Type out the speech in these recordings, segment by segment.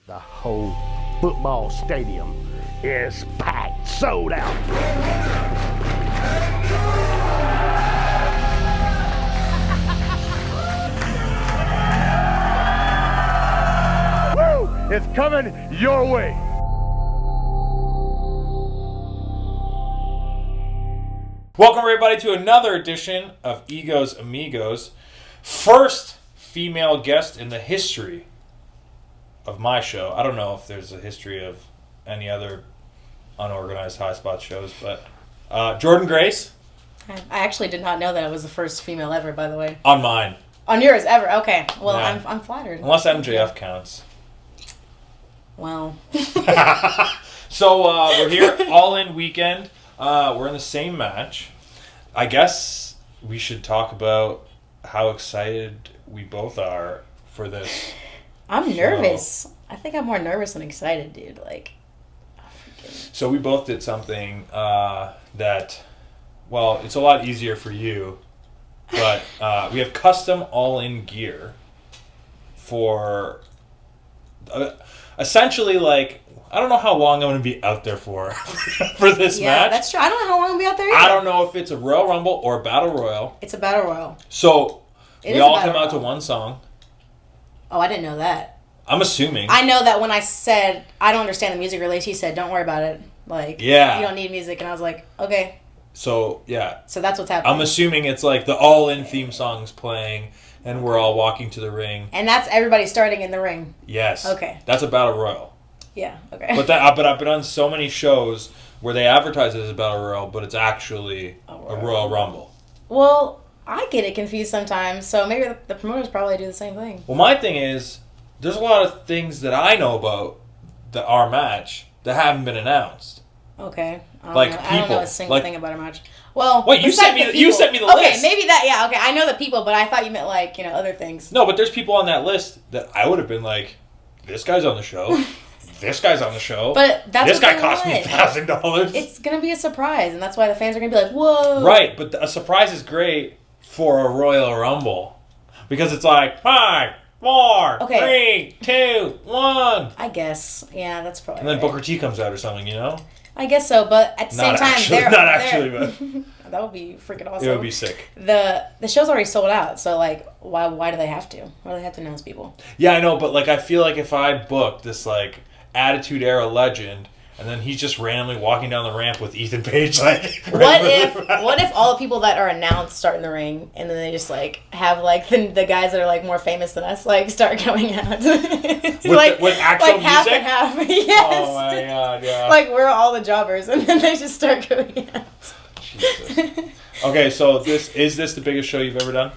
The whole football stadium is packed, sold out. Woo! It's coming your way. Welcome everybody to another edition of Egos Amigos. First female guest in the history of my show. I don't know if there's a history of any other unorganized high spot shows, but Jordynne Grace. I actually did not know that I was the first female ever, by the way. On mine. On yours ever? Okay. Well, Yeah. I'm flattered. Unless MJF counts. Well. So we're here all in weekend. We're in the same match. I guess we should talk about how excited we both are for this. I'm nervous. I think I'm more nervous than excited, dude. Like, oh, So we both did something that, well, it's a lot easier for you, but we have custom all-in gear for essentially, like, I don't know how long I'm going to be out there for this match. Yeah, that's true. I don't know how long I'll be out there either. I don't know if it's a Royal Rumble or a Battle Royal. It's a Battle Royal. So we all come out to Royal. one song. Oh, I didn't know that. I'm assuming. I know that when I said, I don't understand the music release, he said, don't worry about it. Like, Yeah. you don't need music. And I was like, okay. So, yeah. So that's what's happening. I'm assuming it's like the all-in theme song's playing, and we're all walking to the ring. And that's everybody starting in the ring. Yes. Okay. That's a Battle Royal. Yeah, okay. But I've been on so many shows where they advertise it as a Battle Royal, but it's actually a Royal Rumble. Well, I get it confused sometimes, so maybe the promoters probably do the same thing. Well, my thing is, there's a lot of things that I know about our match that haven't been announced. Okay. I Like don't know people, a single like- thing about a match. Well, Wait, you sent me the list. Okay, maybe that. Yeah, okay. I know the people, but I thought you meant like other things. No, but there's people on that list that I would have been like, this guy's on the show. This guy's on the show. But that's this what guy they cost me want. $1,000. It's gonna be a surprise, and that's why the fans are gonna be like, "Whoa!" Right, but a surprise is great for a Royal Rumble because it's like 5, 4, Okay. 3, 2, 1, I guess. Yeah, that's probably. and then right. Booker T comes out or something, you know? I guess so, but at the same time, Not actually, but that would be freaking awesome. it would be sick. The show's already sold out, so like, why do they have to? Why do they have to announce people? Yeah, I know, but like I feel like if I booked this like Attitude Era legend, and then he's just randomly walking down the ramp with Ethan Page, like What if all the people that are announced start in the ring, and then they just like have like the guys that are like more famous than us like start coming out with actual like half music? and half? Yes. Oh my god, yeah. Like we're all the jobbers, and then they just start going out. Jesus. Okay, so is this the biggest show you've ever done?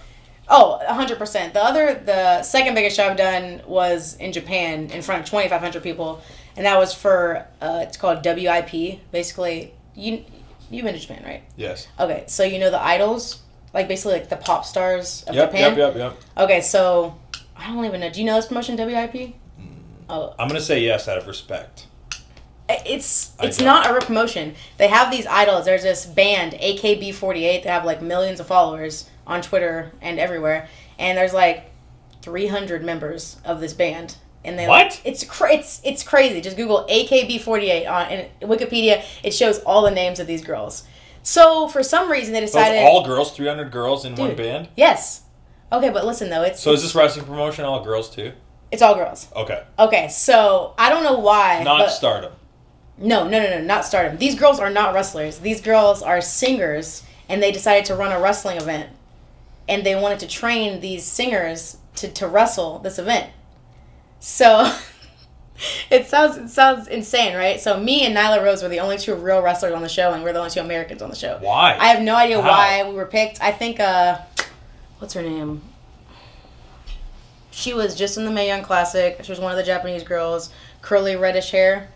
Oh, 100%. The second biggest show I've done was in Japan in front of 2,500 people, and that was for it's called WIP. Basically, you've been to Japan, right? Yes. Okay, so you know the idols, like basically like the pop stars of Japan. Yep. Okay, so I don't even know. Do you know this promotion, WIP? Oh, I'm gonna say yes out of respect. it's not a real promotion. They have these idols. There's this band, AKB48. They have like millions of followers on Twitter and everywhere, and there's like 300 members of this band. And they What? It's crazy. Just Google AKB48 on Wikipedia. It shows all the names of these girls. So for some reason they So decided it's all girls, 300 girls in one Dude. band? Yes. Okay, but listen though, So is this wrestling promotion all girls too? it's all girls. Okay. Okay, so I don't know why. Not but Stardom. No, not Stardom. These girls are not wrestlers. These girls are singers, and they decided to run a wrestling event, and they wanted to train these singers to wrestle this event. So it sounds insane, right? So me and Nyla Rose were the only two real wrestlers on the show, and we're the only two Americans on the show. Why? I have no idea How? why we were picked. I think what's her name? She was just in the Mae Young Classic. She was one of the Japanese girls, curly reddish hair.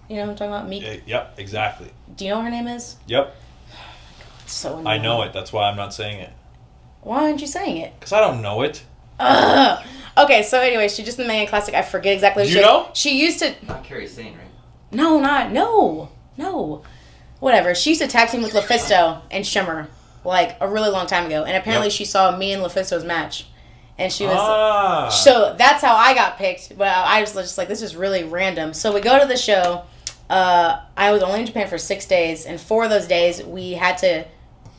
You know what I'm talking about? Meek. Yep, exactly. Do you know what her name is? Yep. It's so annoying. I know it. That's why I'm not saying it. Why aren't you saying it? Because I don't know it. Ugh. Okay, so anyway, she's just in the Mae Young Classic. I forget exactly what Do you know? She used to... Not Carrie Sane, right? No. Whatever. She used to tag team with LuFisto and Shimmer, like, a really long time ago. And apparently she saw me and LuFisto's match. And she was... So that's how I got picked. But I was just like, this is really random. So we go to the show. I was only in Japan for 6 days. And 4 of those days, we had to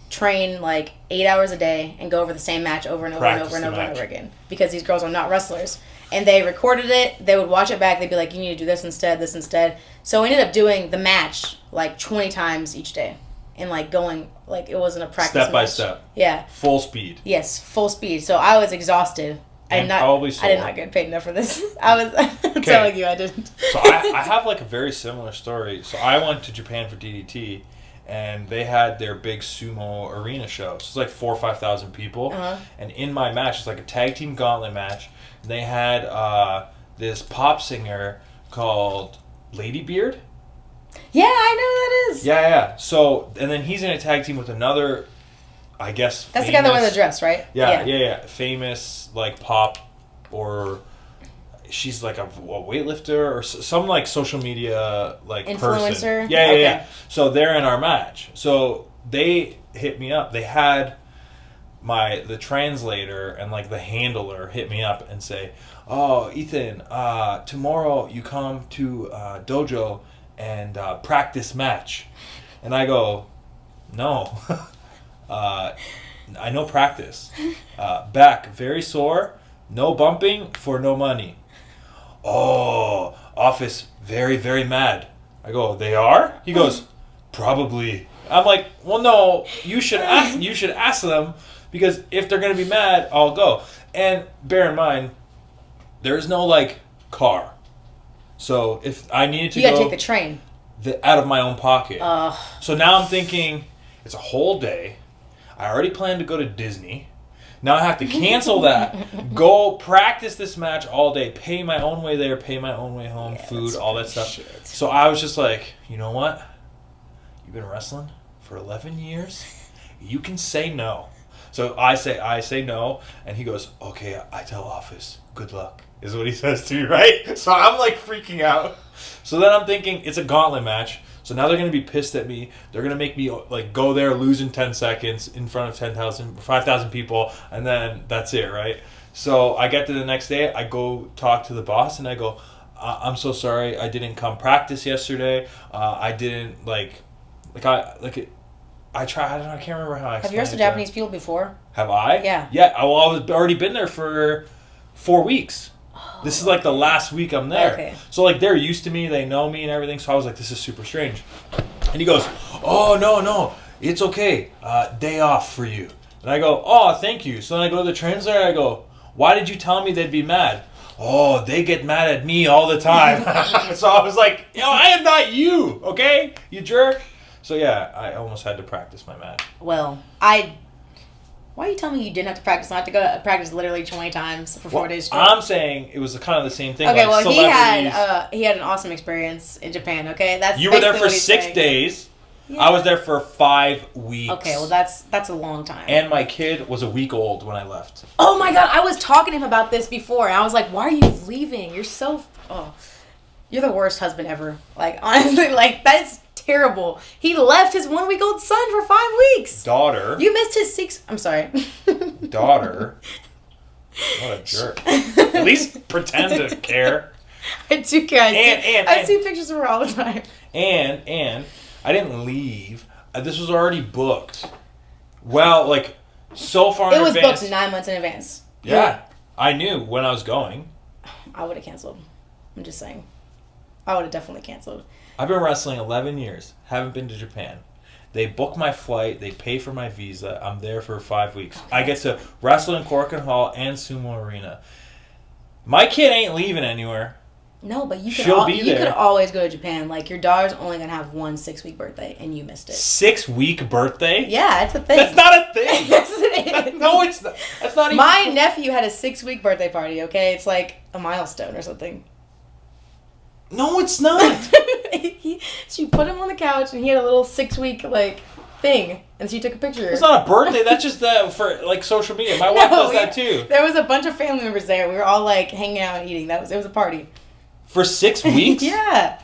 train like 8 hours a day and go over the same match over and over and over and over and over again. Because these girls are not wrestlers. And they recorded it. They would watch it back. They'd be like, you need to do this instead, this instead. So we ended up doing the match like 20 times each day. And like going, like it wasn't a practice step by match. step. Yeah. Full speed. Yes, full speed. So I was exhausted. And probably sore. I did not get paid enough for this. I'm telling you, I didn't. So I have like a very similar story. So I went to Japan for DDT, and they had their big sumo arena show. So it's like 4,000 or 5,000 people. Uh-huh. And in my match, it's like a tag team gauntlet match. They had this pop singer called Ladybeard. Yeah, I know who that is. Yeah. So, and then he's in a tag team with another, I guess, that's the guy that wears the dress, right? Yeah. Famous, like, pop, or she's like a weightlifter, or some, like, social media, like, influencer? Person. Yeah. So they're in our match. So they hit me up. They had the translator and, like, the handler hit me up and say, oh, Ethan, tomorrow you come to dojo and practice match. And I go, no. I know practice. Back very sore, no bumping for no money. Oh, office very, very mad. I go, they are? He goes, probably. I'm like, well, no, you should ask them, because if they're going to be mad, I'll go. And bear in mind, there's no, like, car. So if I needed to you gotta take the train. Out of my own pocket. So now I'm thinking, it's a whole day. I already planned to go to Disney. Now I have to cancel that. Go practice this match all day. Pay my own way there. Pay my own way home. Food, all that stuff. Shit. So I was just like, you know what? You've been wrestling for 11 years. You can say no. So I say no, and he goes, okay, I tell office. Good luck, is what he says to me, right? So I'm like freaking out. So then I'm thinking, it's a gauntlet match. So now they're going to be pissed at me. They're going to make me like go there, lose in 10 seconds in front of 5,000 people, and then that's it, right? So I get to the next day. I go talk to the boss, and I go, I'm so sorry. I didn't come practice yesterday. I didn't I tried. I don't know. I can't remember how I. Have you wrestled Japanese people before? Have I? Yeah. Yeah. Well, I've already been there for 4 weeks. This is like the last week I'm there. Okay. So like they're used to me, they know me and everything. So I was like, this is super strange. And he goes, oh no, it's okay. Day off for you. And I go, oh, thank you. So then I go to the translator. I go, why did you tell me they'd be mad? Oh, they get mad at me all the time. So I was like, I am not you, okay? You jerk. So yeah, I almost had to practice my match. Well, why are you telling me you didn't have to practice? I had to go practice literally 20 times for 4 days straight. I'm saying it was kind of the same thing. Okay, like well, he had an awesome experience in Japan. Okay, that's you were there for 6 saying. days. Yeah. I was there for 5 weeks. Okay, well that's a long time. And my kid was a week old when I left. Oh my god, I was talking to him about this before, and I was like, "Why are you leaving? You're you're the worst husband ever." Like honestly, like that's terrible. He left his 1-week-old son for 5 weeks. Daughter. You missed his 6. I'm sorry. Daughter. What a jerk. At least pretend to care. I do care. I see pictures of her all the time. And I didn't leave. This was already booked. Well, like so far in advance. It was booked 9 months in advance. Yeah. I knew when I was going. I would have canceled. I'm just saying. I would have definitely canceled. I've been wrestling 11 years. Haven't been to Japan. They book my flight. They pay for my visa. I'm there for 5 weeks. I get to wrestle in Corkin Hall and Sumo Arena. My kid ain't leaving anywhere. No, but you could always go to Japan. Like, your daughter's only going to have one 6-week birthday, and you missed it. 6-week birthday? Yeah, it's a thing. That's not a thing. Yes, it is. No, it's not. That's not even... My nephew had a 6-week birthday party, okay? It's like a milestone or something. No, it's not. She put him on the couch, and he had a little 6-week, like, thing. And she took a picture. It's not a birthday. That's just for, like, social media. My wife does that, too. There was a bunch of family members there. We were all, like, hanging out and eating. It was a party. For 6 weeks? Yeah.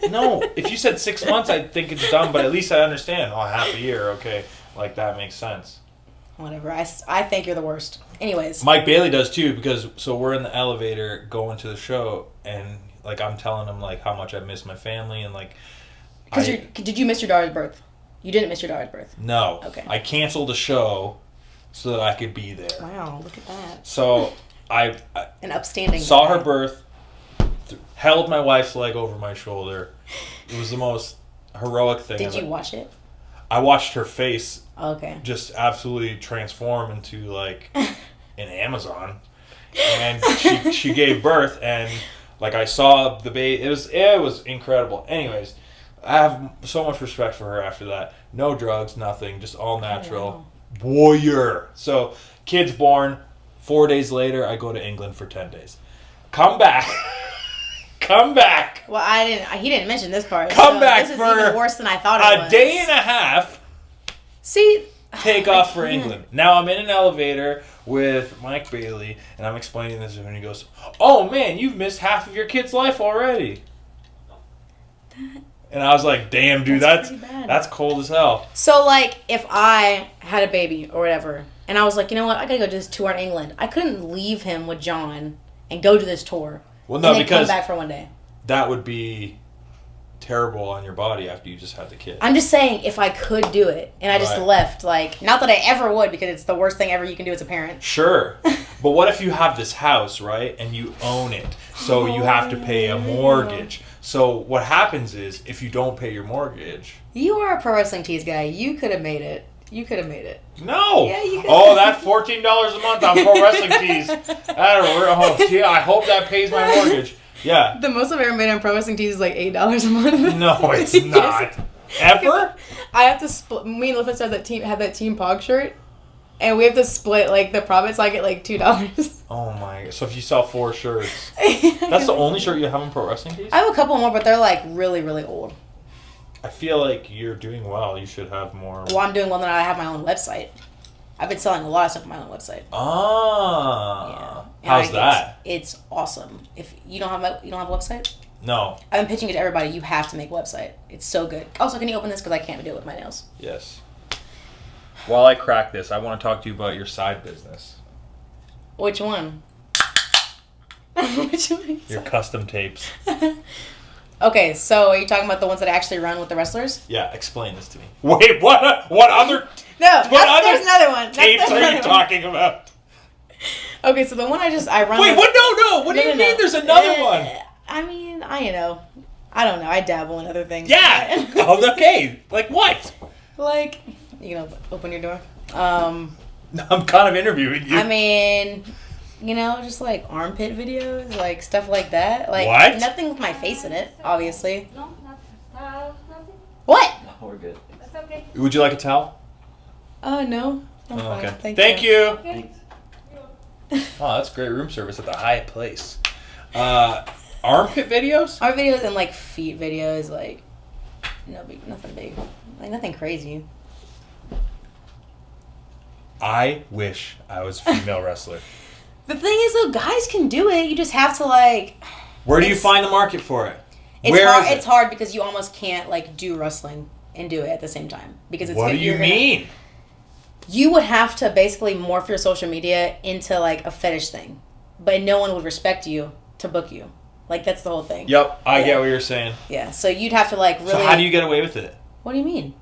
No, if you said 6 months, I'd think it's dumb, but at least I understand. Oh, half a year, okay. Like, that makes sense. Whatever. I think you're the worst. Anyways. Mike Bailey does too, because so we're in the elevator going to the show, and like I'm telling him like how much I miss my family, and like. Did you miss your daughter's birth? You didn't miss your daughter's birth. No. Okay. I canceled the show so that I could be there. Wow, look at that. So I an upstanding saw guy. her birth, held my wife's leg over my shoulder. It was the most heroic thing. Did you watch it? I watched her face just absolutely transform into like an Amazon, and she gave birth, and like I saw the baby. It was incredible. Anyways, I have so much respect for her after that. No drugs, nothing, just all natural. Warrior. So kid's born. 4 days later, I go to England for 10 days. Come back. Come back. Well, he didn't mention this part. Come back this for is even worse than I thought it was. A day and a half. See, take off for England. Now I'm in an elevator with Mike Bailey, and I'm explaining this to him, and he goes, "Oh man, you've missed half of your kid's life already." And I was like, "Damn, dude, that's cold as hell." So like, if I had a baby or whatever, and I was like, you know what, I gotta go do this tour in England, I couldn't leave him with John and go to this tour. Well, no, and then because come back for one day. That would be terrible on your body after you just had the kid. I'm just saying, if I could do it, and I just left, like, not that I ever would, because it's the worst thing ever you can do as a parent. Sure. But what if you have this house, right, and you own it, so you have to pay a mortgage. So what happens is, if you don't pay your mortgage... You are a pro wrestling tees guy. You could have made it. You could have made it. No. Yeah, you could. Oh, that $14 a month on pro wrestling tees. I hope that pays my mortgage. Yeah. The most I've ever made on pro wrestling tees is like $8 a month. No, it's not. Ever? I have to split. Me and Liffin have that Team Pog shirt, and we have to split like the profits. So I get like $2. Oh my! So if you sell 4 shirts, that's the only shirt you have on pro wrestling tees? I have a couple more, but they're like really, really old. I feel like you're doing well. You should have more. Well, I'm doing well now. I have my own website. I've been selling a lot of stuff on my own website. Ah. Yeah. How's that? It's awesome. If you don't have a website? No. I've been pitching it to everybody. You have to make a website. It's so good. Also, can you open this because I can't do it with my nails? Yes. While I crack this, I want to talk to you about your side business. Which one? Which one? Your custom tapes. Okay, so are you talking about the ones that I actually run with the wrestlers? Yeah, explain this to me. Wait, what other? No, there's another one. Tapes are you talking about? Okay, so the one I run. Wait, what? No. What do you mean? There's another one. I mean, I don't know. I dabble in other things. Yeah. Oh, okay. Like what? Like, you know, open your door. I'm kind of interviewing you. I mean, just like armpit videos, like stuff like that. Like what? Nothing with my face in it, obviously. No, nothing. What? No, we're good. That's okay. Would you like a towel? No. I'm fine. Okay. Thank you. Okay. Oh, that's great room service at the Hyatt Place. Armpit videos? Our videos and like feet videos, like nothing big, like nothing crazy. I wish I was a female wrestler. The thing is, though, guys can do it. You just have to like. Where do you find the market for it? It's hard because you almost can't like do wrestling and do it at the same time because it's. What do you mean? You would have to basically morph your social media into like a fetish thing, but no one would respect you to book you. Like that's the whole thing. Yep, I get what you're saying. Yeah, so you'd have to like really. So how do you get away with it? What do you mean?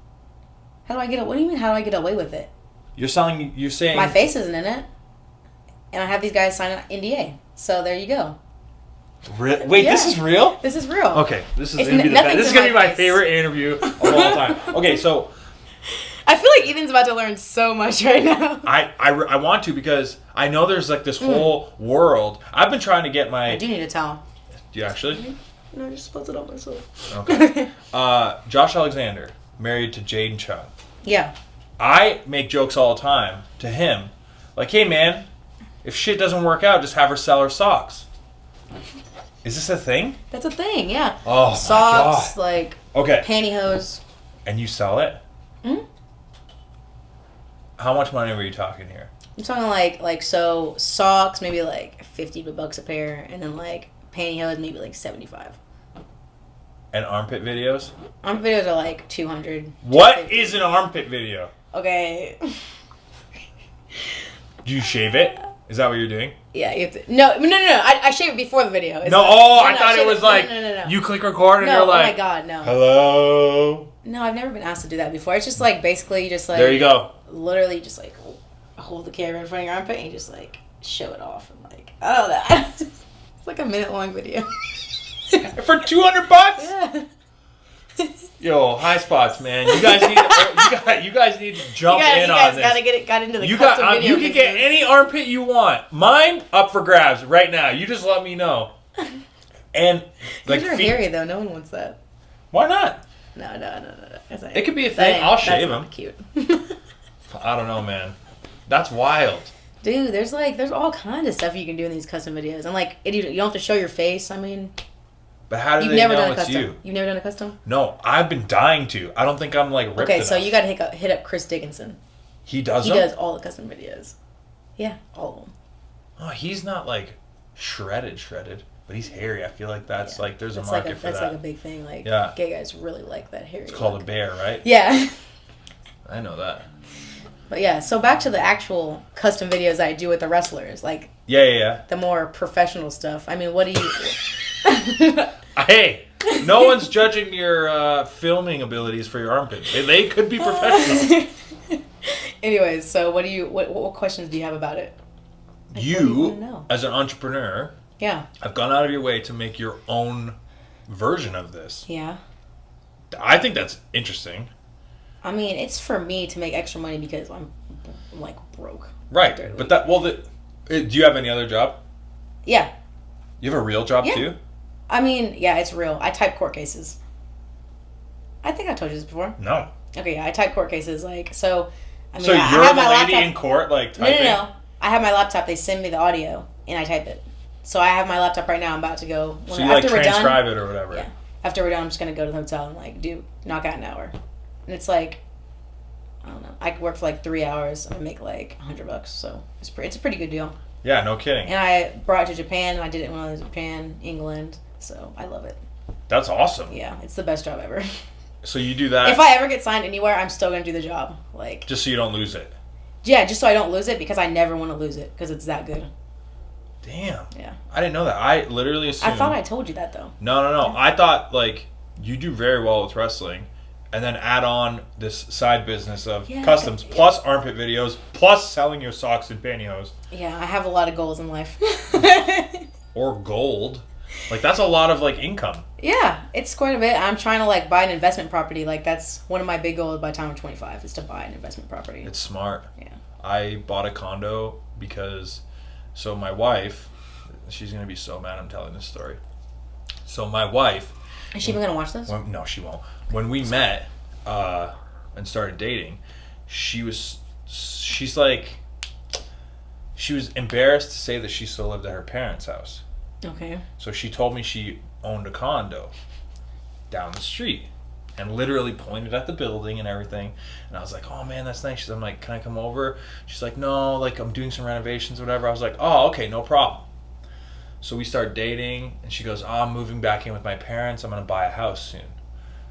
What do you mean? How do I get away with it? You're saying my face isn't in it, and I have these guys sign an NDA. So there you go. Wait, Yeah. This is real? This is real. Okay, this is It's gonna be nothing this is to gonna be my my face. favorite interview of all time. Okay, so I feel like Ethan's about to learn so much right now. I want to because I know there's like this whole world. I've been trying to get my. I do need a towel. Do you actually? No, I just spilled it on myself. Okay. Josh Alexander married to Jaden Chung. Yeah. I make jokes all the time to him, like, "Hey man, if shit doesn't work out, just have her sell her socks." Is this a thing? That's a thing, yeah. Oh, Socks, my God. like Okay. pantyhose. And you sell it? Hmm? How much money were you talking here? I'm talking like so socks maybe like $50 a pair, and then like pantyhose maybe like 75. And armpit videos? Armpit videos are like 200. What 250. is an armpit video? Okay. Do you shave it? Is that what you're doing? Yeah, you have to. No. I shave it before the video. It's No, like, I thought it was like no. you click record and No, you're like, oh my god, no. hello. No, I've never been asked to do that before. It's just like basically you just like There you go. literally just like hold the camera in front of your armpit and you just like show it off and like I don't know. It's like a minute-long video. For $200? Yeah. Yo, high spots, man. You guys need you guys need to jump in on this. Got into the You custom got video you can get business. any armpit you want. Mine up for grabs right now. You just let me know. And like Yours are hairy though. No one wants that. why not? No. It could be a thing. I'll shave them. Cute. I don't know, man. That's wild. Dude, there's all kinds of stuff you can do in these custom videos. And like you don't have to show your face. I mean, But how do you've they never know done a it's custom. you? You've never done a custom? No, I've been dying to. I don't think I'm like ripped Okay, so enough. you got to hit up Chris Dickinson. He does He them? does all the custom videos. Yeah, all of them. Oh, he's not like shredded, but he's hairy. I feel like that's Yeah. like there's a That's market like for that's that. like a big thing. Like Yeah. gay guys really like that hairy. It's called look. a bear, right? Yeah. I know that. But yeah, so back to the actual custom videos I do with the wrestlers, like Yeah. the more professional stuff. I mean, what do you? Hey, no one's judging your filming abilities for your armpits. They could be professional. Anyways, so what questions do you have about it? Like, what do you You, wanna know? as an entrepreneur, Yeah. have gone out of your way to make your own version of this. Yeah. I think that's interesting. I mean, it's for me to make extra money because I'm like broke. Right. Literally. But do you have any other job? Yeah. You have a real job Yeah. too? I mean, yeah, it's real. I type court cases. I think I told you this before. No. Okay, yeah, I type court cases. Like, so, I mean, So I you're have the my lady laptop. in court, like No. typing? I have my laptop. They send me the audio, and I type it. So I have my laptop right now. I'm about to go. So you like after we're done, transcribe it or whatever? yeah. After we're done, I'm just gonna go to the hotel and like knock out an hour, and it's like, I don't know. I could work for like 3 hours and make like $100. So it's a pretty good deal. Yeah, no kidding. And I brought it to Japan. And I did it when I was in Japan, England. So I love it. That's awesome. Yeah, it's the best job ever. So you do that If I ever get signed anywhere, I'm still gonna do the job. Like, just so you don't lose it. yeah, just so I don't lose it because I never want to lose it because it's that good. Damn. Yeah. I didn't know that. I literally assumed. I thought I told you that though. No. I thought like you do very well with wrestling, and then add on this side business of Yeah, customs but- plus armpit videos plus selling your socks and pantyhose Yeah, I have a lot of goals in life. or gold. Like that's a lot of like income. Yeah, it's quite a bit. I'm trying to like buy an investment property. Like that's one of my big goals by the time I'm 25 is to buy an investment property. It's smart. Yeah. I bought a condo because, so my wife, she's gonna be so mad I'm telling this story. So my wife, Is she even gonna watch this? no, she won't. When we met and started dating, she was embarrassed to say that she still lived at her parents' house. Okay. So she told me she owned a condo down the street and literally pointed at the building and everything. And I was like, oh man, that's nice. I'm like, can I come over? She's like, no, like I'm doing some renovations or whatever. I was like, oh, okay, no problem. So we start dating and she goes, oh, I'm moving back in with my parents. I'm going to buy a house soon.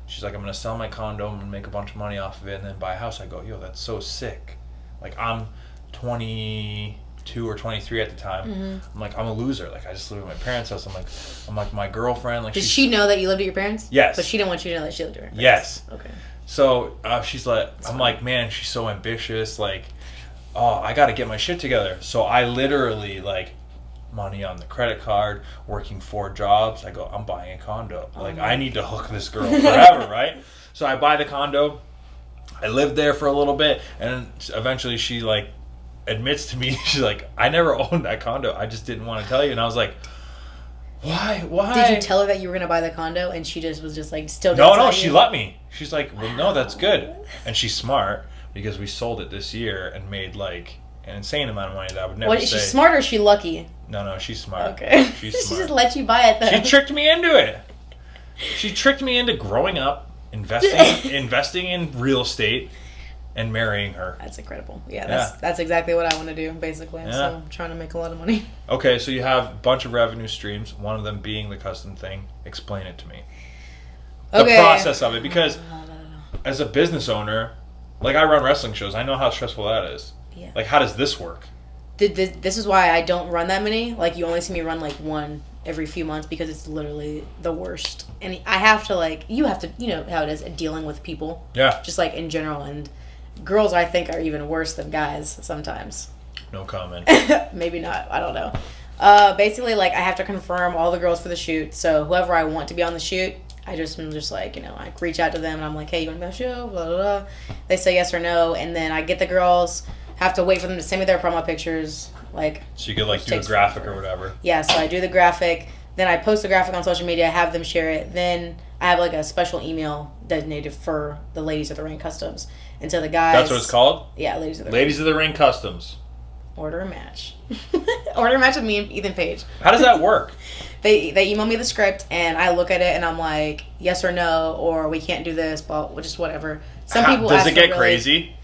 She's like, I'm going to sell my condo. I'm going to make a bunch of money off of it and then buy a house. I go, yo, that's so sick. Like I'm 22 or 23 at the time. Mm-hmm. I'm like, I'm a loser. Like I just live at my parents' house. I'm like my girlfriend. Like Did she know that you lived at your parents? Yes. But she didn't want you to know that she lived at her parents. Yes. Okay. So she's like, I'm like, man, she's so ambitious. Like, oh, I got to get my shit together. So I literally like money on the credit card, working 4 jobs. I go, I'm buying a condo. Like I need to hook this girl forever, right? So I buy the condo. I lived there for a little bit, and eventually she like admits to me, she's like, I never owned that condo. I just didn't want to tell you. And I was like, why? Did you tell her that you were gonna buy the condo and she just was just like still? No, she let me. She's like, well, no, that's good. And she's smart because we sold it this year and made like an insane amount of money that I would never What, say. is she smart or is she lucky? No, she's smart. Okay. She's She smart. just let you buy it though. She tricked me into it. She tricked me into growing up, investing in real estate, and marrying her. That's incredible. Yeah, Yeah. that's exactly what I want to do, basically. Yeah. So I'm trying to make a lot of money. Okay, so you have a bunch of revenue streams, one of them being the custom thing. Explain it to me. The Okay. process of it, because as a business owner, like I run wrestling shows, I know how stressful that is. Yeah. Like, how does this work? this is why I don't run that many. Like, you only see me run like one every few months because it's literally the worst. And I have to, like, you know how it is dealing with people. Yeah. Just like in general. And girls, I think, are even worse than guys sometimes. No comment. Maybe not. I don't know. Basically, like, I have to confirm all the girls for the shoot. So whoever I want to be on the shoot, I'm just like, I reach out to them and I'm like, hey, you want to be on the show? Blah, blah, blah. They say yes or no. And then I get the girls, have to wait for them to send me their promo pictures. Like, so you could, like, do a graphic or whatever. Yeah, so I do the graphic. Then I post the graphic on social media, have them share it. Then I have, like, a special email designated for the Ladies of the Ring Customs. And so the guys... That's what it's called? Yeah, Ladies of the Ring. Ladies of the Ring Customs. Order a match. Order a match with me and Ethan Page. How does that work? They email me the script, and I look at it, and I'm like, yes or no, or we can't do this, but just whatever. Some people does ask it get really, crazy?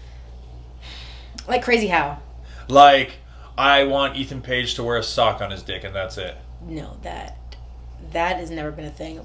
Like, crazy how? Like, I want Ethan Page to wear a sock on his dick, and that's it. No, that has never been a thing.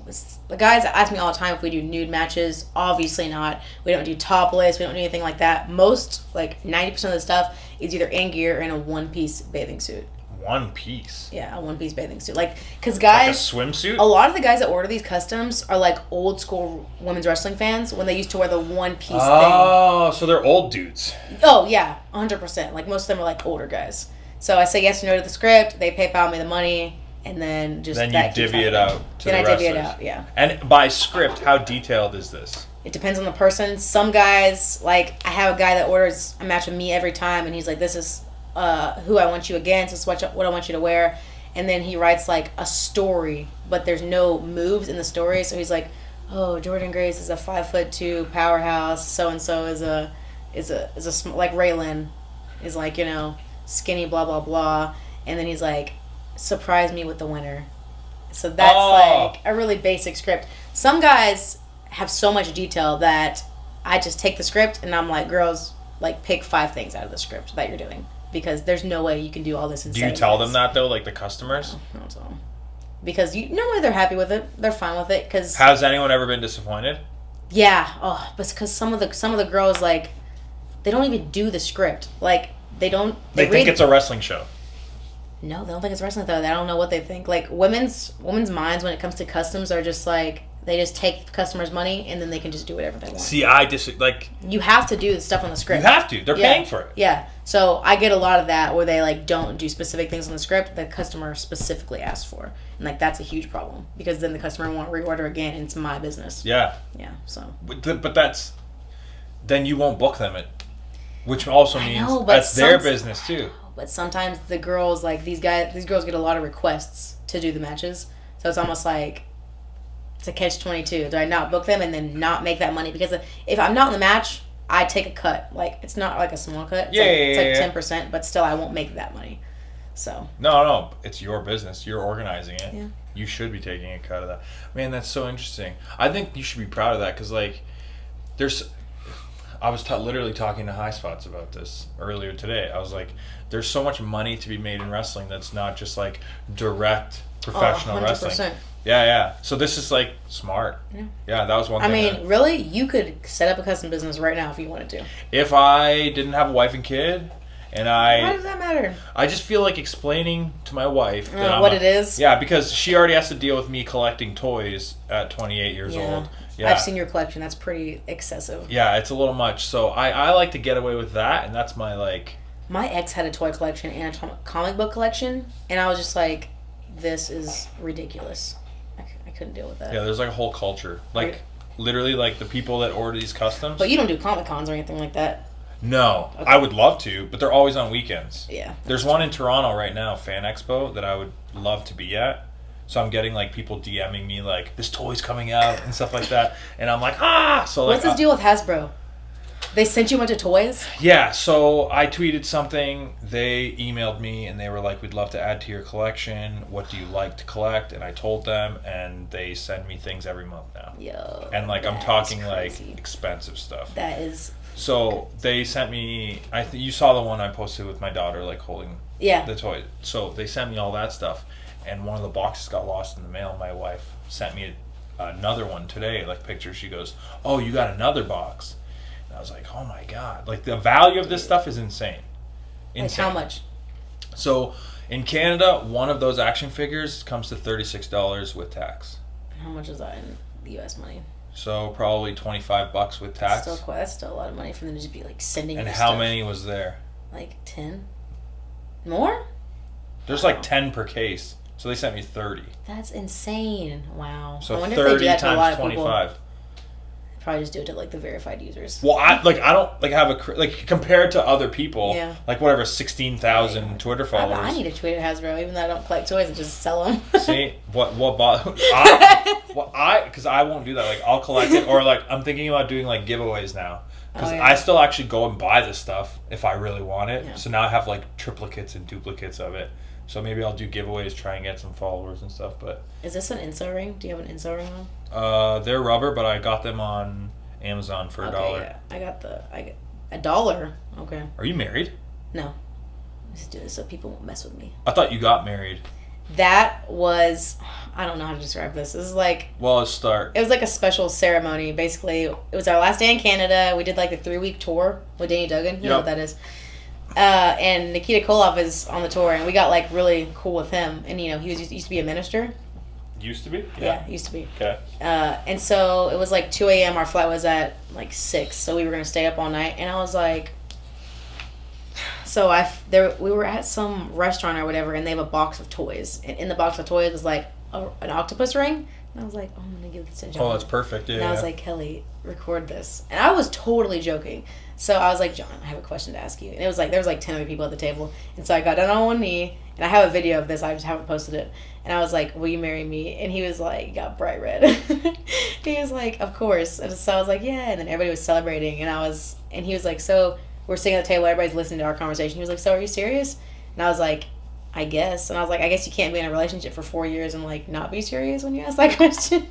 The guys ask me all the time if we do nude matches. Obviously not. We don't do topless. We don't do anything like that. Most, like 90% of the stuff is either in gear or in a one-piece bathing suit. One piece? Yeah, a one-piece bathing suit. Like, because guys... Like a swimsuit? A lot of the guys that order these customs are like old-school women's wrestling fans when they used to wear the one-piece thing. Oh, so they're old dudes. Oh, yeah, 100%. Like, most of them are like older guys. So I say yes or no to the script. They PayPal me the money. And then just then you divvy it out to the wrestlers. Then I divvy it out, yeah. And by script, how detailed is this? It depends on the person. Some guys, like, I have a guy that orders a match with me every time, and he's like, this is who I want you against, this is what I want you to wear. And then he writes, like, a story, but there's no moves in the story. So he's like, oh, Jordynne Grace is a 5'2" powerhouse. So-and-so is a like Raylan is like, skinny, blah, blah, blah. And then he's like, surprise me with the winner. So that's like a really basic script. Some guys have so much detail that I just take the script and I'm like, girls, like, pick 5 things out of the script that you're doing, because there's no way you can do all this in 7 minutes. Do you tell them that though, like the customers? No, I don't tell them. Because normally they're happy with it. They're fine with it. Cause has anyone ever been disappointed? Yeah. Oh, but because some of the girls, like, they don't even do the script. Like, they think it's a wrestling show. No, they don't think it's wrestling though. They don't know what they think. Like, women's minds when it comes to customs are just like, they just take the customer's money and then they can just do whatever they want. See, I like, you have to do the stuff on the script. You have to. They're paying for it. Yeah. So I get a lot of that where they, like, don't do specific things on the script the customer specifically asked for, and, like, that's a huge problem because then the customer won't reorder again and it's my business. Yeah. Yeah. So. But then you won't book them, which also means that's their business too. But sometimes the girls, like, these girls get a lot of requests to do the matches. So it's almost like it's a catch-22. Do I not book them and then not make that money? Because if I'm not in the match, I take a cut. Like, it's not like a small cut. It's like 10%, but still I won't make that money. So. No. It's your business. You're organizing it. Yeah. You should be taking a cut of that. Man, that's so interesting. I think you should be proud of that because, like, I was literally talking to High Spots about this earlier today. I was like, there's so much money to be made in wrestling that's not just, like, direct professional wrestling. Yeah. So this is, like, smart. Yeah, that was one thing. I mean, really, you could set up a custom business right now if you wanted to. If I didn't have a wife and kid, and why does that matter? I just feel like explaining to my wife what it is. Yeah, because she already has to deal with me collecting toys at 28 years old. Yeah. I've seen your collection. That's pretty excessive. Yeah, it's a little much. So I like to get away with that, and that's my, like... My ex had a toy collection and a comic book collection, and I was just like, this is ridiculous. I couldn't deal with that. Yeah, there's, like, a whole culture. Like, literally, like, the people that order these customs... But you don't do Comic Cons or anything like that? No. Okay. I would love to, but they're always on weekends. Yeah. There's one in Toronto right now, Fan Expo, that I would love to be at. So I'm getting, like, people DMing me, like, this toy's coming out and stuff like that. And I'm like, So, like, what's this deal with Hasbro? They sent you a bunch of toys? Yeah, so I tweeted something. They emailed me, and they were like, we'd love to add to your collection. What do you like to collect? And I told them, and they send me things every month now. Yo. And, like, I'm talking, like, expensive stuff. That is... So they sent me... you saw the one I posted with my daughter, like, holding the toy. So they sent me all that stuff. And one of the boxes got lost in the mail. My wife sent me another one today, like, pictures. She goes, oh, you got another box. And I was like, oh my God. Like, the value of this stuff is insane. Like, how much? So in Canada, one of those action figures comes to $36 with tax. How much is that in the U.S. money? So probably $25 with tax. That's still a lot of money for them to just be like sending. And you how stuff. many was there? Like 10. More? There's like 10 per case. So they sent me 30. That's insane. Wow. So I wonder if they do 30 that to a lot times of people. 25. Probably just do it to like the verified users. Well, I don't like have compared to other people. Yeah. Like whatever 16,000 Twitter followers. I need a tweet at Hasbro, even though I don't collect toys and just sell them. See what because I won't do that. Like I'll collect it, or like I'm thinking about doing like giveaways now. Because I still actually go and buy this stuff if I really want it. Yeah. So now I have like triplicates and duplicates of it. So maybe I'll do giveaways, try and get some followers and stuff. But is this an Inso ring? Do you have an Inso ring on? They're rubber, but I got them on Amazon for $1. Yeah. I got $1. Okay. Are you married? No. Let's do this so people won't mess with me. I thought you got married. That was, I don't know how to describe this. This is like, Well, let's start. it was like a special ceremony. Basically, it was our last day in Canada. We did like a 3-week tour with Danny Duggan. You know what that is. And Nikita Koloff is on the tour, and we got like really cool with him. And you know, he used to be a minister. Used to be? Yeah, used to be. Okay. And so it was like 2 a.m. Our flight was at like 6, so we were gonna stay up all night. And I was like, so we were at some restaurant or whatever, and they have a box of toys. And in the box of toys was like an octopus ring. And I was like, oh, I'm gonna give this to John. Oh, that's perfect. Yeah. And I was like, Kelly, record this. And I was totally joking. So I was like, John, I have a question to ask you. And it was like, there was like 10 other people at the table. And so I got down on one knee, and I have a video of this. I just haven't posted it. And I was like, will you marry me? And he was like, got bright red. He was like, of course. And so I was like, yeah. And then everybody was celebrating. And he was like, so we're sitting at the table. Everybody's listening to our conversation. He was like, so are you serious? And I was like, I guess. And I was like, I guess you can't be in a relationship for 4 years and like not be serious when you ask that question.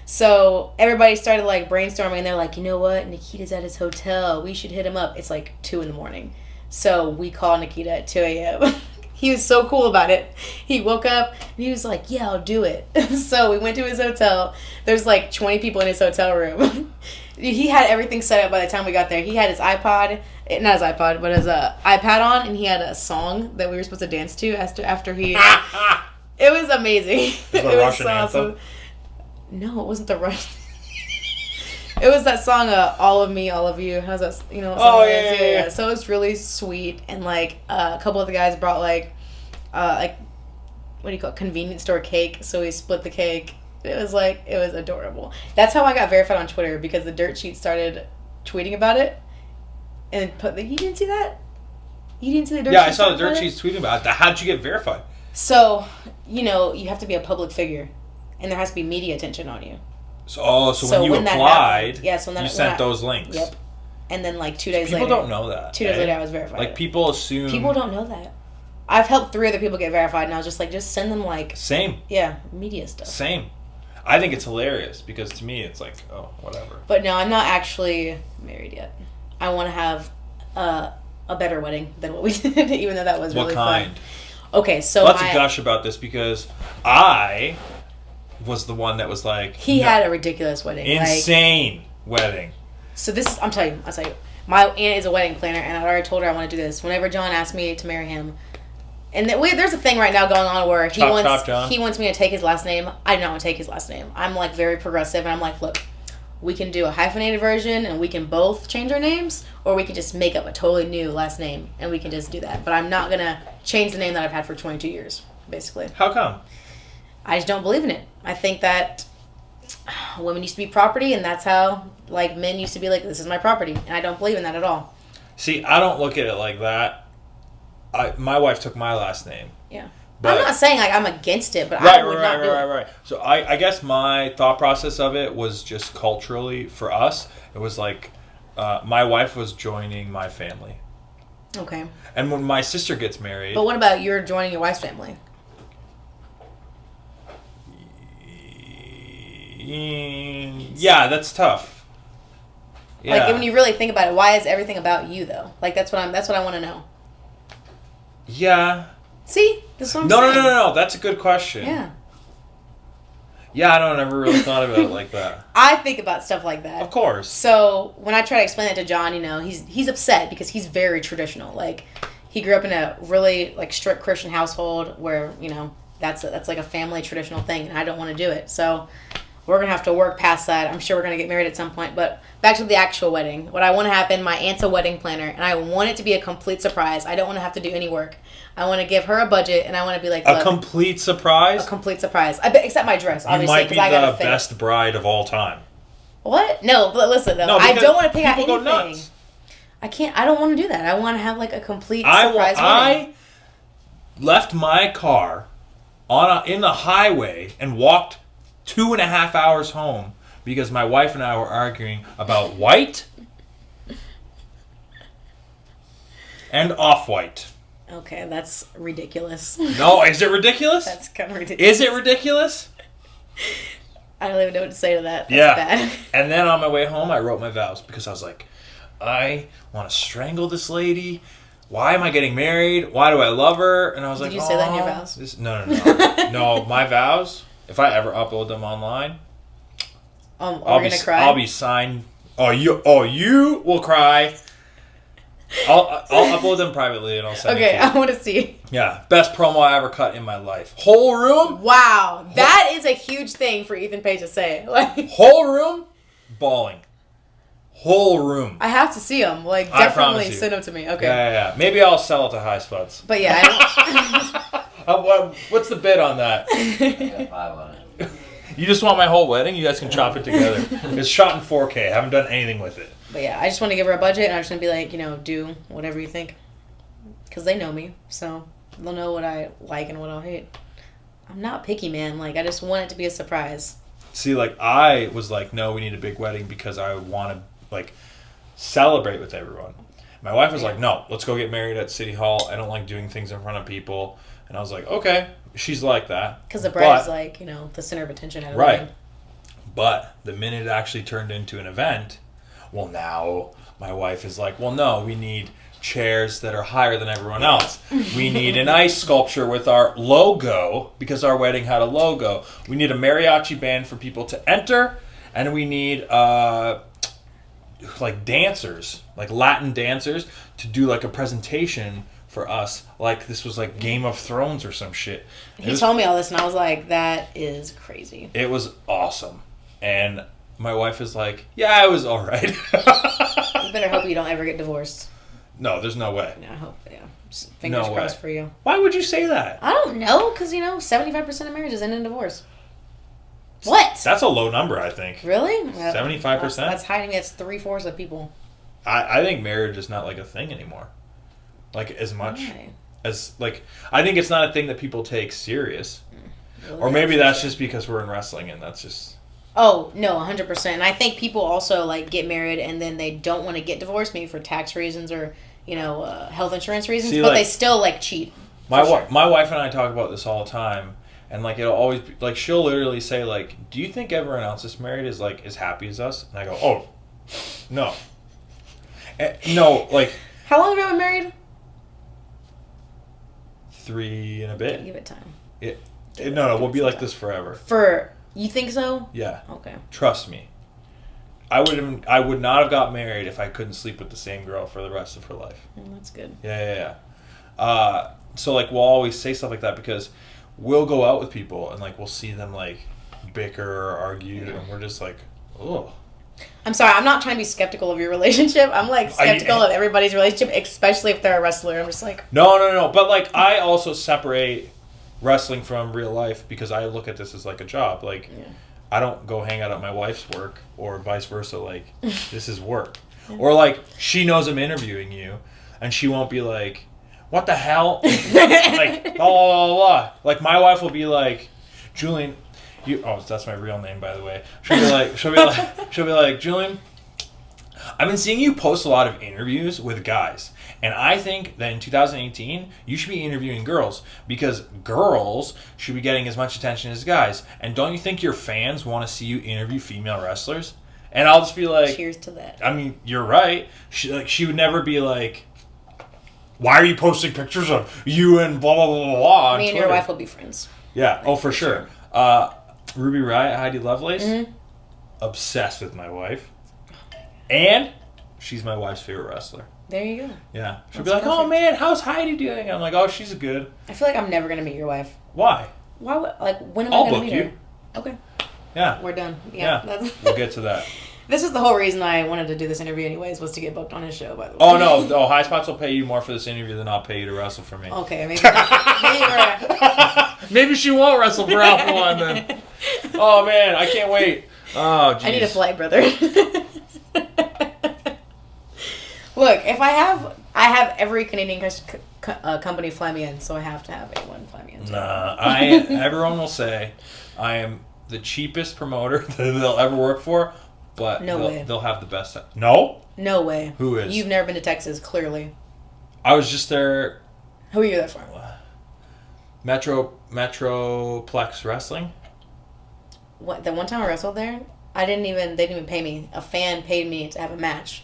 So everybody started like brainstorming, and they're like, you know what? Nikita's at his hotel. We should hit him up. It's like 2 a.m. So we call Nikita at 2 a.m. He was so cool about it. He woke up and he was like, yeah, I'll do it. So we went to his hotel. There's like 20 people in his hotel room. He had everything set up by the time we got there. He had his iPod, not his iPod, but his iPad on, and he had a song that we were supposed to dance to after he... It was amazing. It was a Russian anthem? No, it wasn't the Russian. It was that song, All of Me, All of You. How's that? You know what song it is? Yeah. So it was really sweet, and like a couple of the guys brought like what do you call it? Convenience store cake. So we split the cake. It was adorable. That's how I got verified on Twitter, because the dirt sheet started tweeting about it, and you didn't see that? You didn't see the dirt sheet? Yeah, I saw the dirt sheets tweeting about it. How'd you get verified? So, you know, you have to be a public figure, and there has to be media attention on you. So when you applied, you sent those links. Yep. And then like 2 days later. People don't know that. 2 days later, I was verified. Like people assume. People don't know that. I've helped 3 other people get verified, and I was just like, just send them like. Same. Yeah, media stuff. Same. I think it's hilarious, because to me it's like, oh, whatever. But no, I'm not actually married yet. I want to have a better wedding than what we did, even though that was really fun. What kind? Okay, so let's gush about this, because I was the one that was like... He had a ridiculous wedding. Insane wedding. So this is... I'll tell you. My aunt is a wedding planner, and I already told her I want to do this. Whenever John asked me to marry him... And there's a thing right now going on where he wants me to take his last name. I do not want to take his last name. I'm like very progressive, and I'm like, look, we can do a hyphenated version, and we can both change our names, or we can just make up a totally new last name, and we can just do that. But I'm not going to change the name that I've had for 22 years, basically. How come? I just don't believe in it. I think that women used to be property, and that's how like men used to be like, this is my property, and I don't believe in that at all. See, I don't look at it like that. My wife took my last name. Yeah. But I'm not saying like I'm against it, but I would not do it. Right. So I guess my thought process of it was just culturally for us. It was like my wife was joining my family. Okay. And when my sister gets married... But what about you're joining your wife's family? Yeah, that's tough. Yeah. Like when you really think about it, why is everything about you though? Like that's what I want to know. Yeah. See? This is what I'm saying. No. That's a good question. Yeah. Yeah, I never really thought about it like that. I think about stuff like that. Of course. So when I try to explain it to John, you know, he's upset because he's very traditional. Like he grew up in a really like strict Christian household where, you know, that's like a family traditional thing, and I don't want to do it. So we're going to have to work past that. I'm sure we're going to get married at some point. But back to the actual wedding. What I want to happen, my aunt's a wedding planner, and I want it to be a complete surprise. I don't want to have to do any work. I want to give her a budget, and I want to be like, look, a complete surprise? A complete surprise. Except my dress, obviously, because I got to You might be the best bride of all time. What? No, but listen, though. No, I don't want to pick out people anything. go nuts. I can't. I don't want to do that. I want to have like a complete surprise wedding. I left my car in the highway and walked 2.5 hours home because my wife and I were arguing about white and off-white. Okay, that's ridiculous. No, is it ridiculous? That's kind of ridiculous. Is it ridiculous? I don't even know what to say to that. That's yeah. bad. And then on my way home, I wrote my vows because I was like, I want to strangle this lady. Why am I getting married? Why do I love her? And I was like, did you say that in your vows? No. No, my vows, if I ever upload them online, I'll be signed. Oh, you will cry. I'll upload them privately and I'll send it to you. I want to see. Yeah, best promo I ever cut in my life. Whole room. Wow, that is a huge thing for Ethan Page to say. Like, whole room, bawling. Whole room. I have to see them. Like, definitely send them to me. Okay. Yeah. Maybe I'll sell it to High Spots. But yeah, I don't... What's the bid on that? I got 5 on it. You just want my whole wedding? You guys can chop it together. It's shot in 4K. I haven't done anything with it. But yeah, I just want to give her a budget, and I'm just going to be like, you know, do whatever you think. Because they know me, so they'll know what I like and what I'll hate. I'm not picky, man. Like, I just want it to be a surprise. See, like, I was like, no, we need a big wedding because I want to, like, celebrate with everyone. My wife was like, no, let's go get married at City Hall. I don't like doing things in front of people. And I was like, okay. She's like that. Because the bride's like, you know, the center of attention at a wedding. But the minute it actually turned into an event, well, now my wife is like, well, no, we need chairs that are higher than everyone else. We need an ice sculpture with our logo because our wedding had a logo. We need a mariachi band for people to enter. And we need, like, dancers, like Latin dancers, to do, like, a presentation for us, like this was like Game of Thrones or some shit. He told me all this, and I was like, that is crazy. It was awesome. And my wife is like, yeah, it was all right. You better hope you don't ever get divorced. No, there's no way. No, I hope, yeah. Fingers crossed for you. Why would you say that? I don't know, because, you know, 75% of marriages end in divorce. What? That's a low number, I think. Really? 75%? That's hiding. That's 3/4 of people. I think marriage is not like a thing anymore. Like, as much Why? as, like, I think it's not a thing that people take serious. Really? Or maybe that's just because we're in wrestling and that's just... Oh, no, 100%. And I think people also, like, get married and then they don't want to get divorced, maybe for tax reasons or, you know, health insurance reasons, See, but like, they still, like, cheat. My wife and I talk about this all the time, and, like, it'll always be, like, she'll literally say, like, do you think everyone else that's married is, like, as happy as us? And I go, oh, no. No, like... How long have you been married? 3 and a bit. Give it time. No, we'll be like this forever. You think so? Yeah. Okay. Trust me. I would not have got married if I couldn't sleep with the same girl for the rest of her life. That's good. Yeah. So, like, we'll always say stuff like that because we'll go out with people and, like, we'll see them, like, bicker or argue, and we're just like, oh. I'm sorry, I'm not trying to be skeptical of your relationship. I'm, like, skeptical of everybody's relationship, especially if they're a wrestler. I'm just like... No. But, like, I also separate wrestling from real life because I look at this as, like, a job. Like, I don't go hang out at my wife's work or vice versa. Like, this is work. Or, like, she knows I'm interviewing you, and she won't be like, what the hell? Like, blah, blah, blah, blah. Like, my wife will be like, Julian... that's my real name, by the way. She'll be like, Julian, I've been seeing you post a lot of interviews with guys, and I think that in 2018 you should be interviewing girls because girls should be getting as much attention as guys. And don't you think your fans want to see you interview female wrestlers? And I'll just be like, cheers to that. I mean, you're right. She would never be like, why are you posting pictures of you and blah blah blah blah on Me and Twitter? your wife will be friends. Yeah. Oh, for sure. Ruby Riott, Heidi Lovelace, obsessed with my wife, and she's my wife's favorite wrestler. There you go. Yeah. She'll That's be like, oh perfect. man, how's Heidi doing? I'm like, oh, she's good. I feel like I'm never gonna meet your wife. Why? Why? When am I'll I gonna book meet you. her? Okay, Yeah. we're done. Yeah. That's We'll get to that. This is the whole reason I wanted to do this interview, anyways, was to get booked on his show. By the way. Oh no! Oh, High Spots will pay you more for this interview than I'll pay you to wrestle for me. Okay, maybe. Maybe Maybe she won't wrestle for Alpha One then. Oh man, I can't wait. Oh, geez. I need a flight, brother. Look, if I have every Canadian company fly me in, so I have to have A1 fly me in. Too. Nah, everyone will say I am the cheapest promoter that they'll ever work for, but they'll have the best. No? No way. Who is? You've never been to Texas, clearly. I was just there. Who are you there for? Metroplex Wrestling. What? The one time I wrestled there, they didn't even pay me. A fan paid me to have a match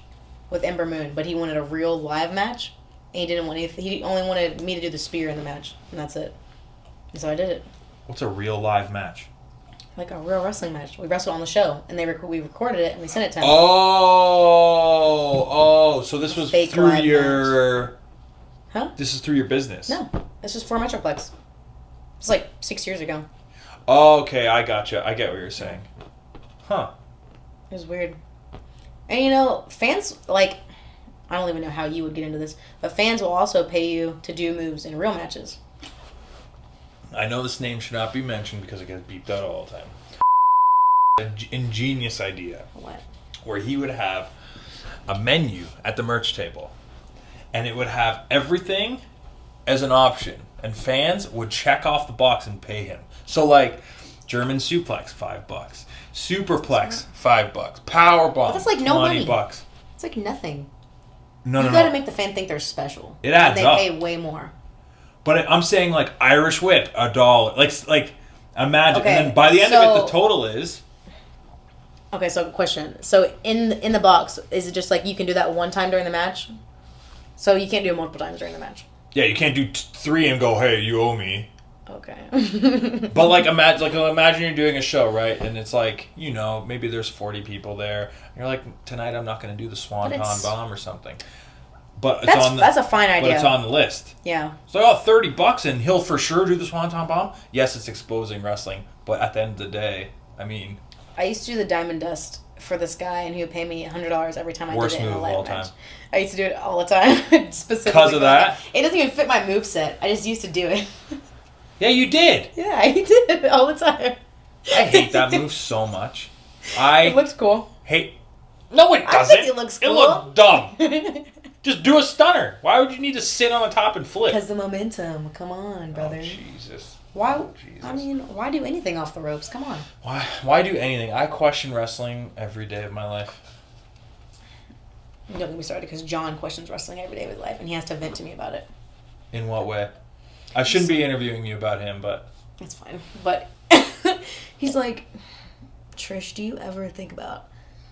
with Ember Moon, but he wanted a real live match, and he only wanted me to do the spear in the match, and that's it. And so I did it. What's a real live match? Like a real wrestling match. We wrestled on the show, and we recorded it, and we sent it to him. Oh, so this was Fake through live your... Huh? This is through your business? No, this was for Metroplex. It's like 6 years ago. Oh, okay, I gotcha. I get what you're saying. Huh. It was weird. And fans, I don't even know how you would get into this, but fans will also pay you to do moves in real matches. I know this name should not be mentioned because it gets beeped out all the time. An ingenious idea. What? Where he would have a menu at the merch table, and it would have everything as an option, and fans would check off the box and pay him. So German suplex, $5. Superplex, $5. Power bomb, That's like no money. $20. It's like nothing. No. You gotta make the fan think they're special. It adds and up. they pay way more. But I'm saying Irish whip, $1. Imagine, Okay, and then by the end of it, the total is. Okay, so question. So in the box, is it just you can do that one time during the match? So you can't do it multiple times during the match? Yeah, you can't do 3 and go, hey, you owe me. Okay. But imagine you're doing a show, right? And it's maybe there's 40 people there. And you're like, tonight I'm not going to do the Swanton Bomb or something. But that's a fine idea. But it's on the list. Yeah. So $30 and he'll for sure do the Swanton Bomb. Yes, it's exposing wrestling, but at the end of the day, I used to do the Diamond Dust for this guy, and he would pay me $100 every time I did it in a worst move of live all match. time. I used to do it all the time, specifically Because of that? It doesn't even fit my moveset. I just used to do it. Yeah, you did. Yeah, I did it all the time. I hate that move so much. It looks cool. No, it doesn't. I think it looks cool. It looks dumb. Just do a stunner. Why would you need to sit on the top and flip? Because the momentum. Come on, brother. Oh, Jesus. Why? Oh, Jesus. Why do anything off the ropes? Come on. Why do anything? I question wrestling every day of my life. Don't get me started, because John questions wrestling every day of his life, and he has to vent to me about it. In what way? I shouldn't be interviewing you about him, but... It's fine. But he's like, Trish, do you ever think about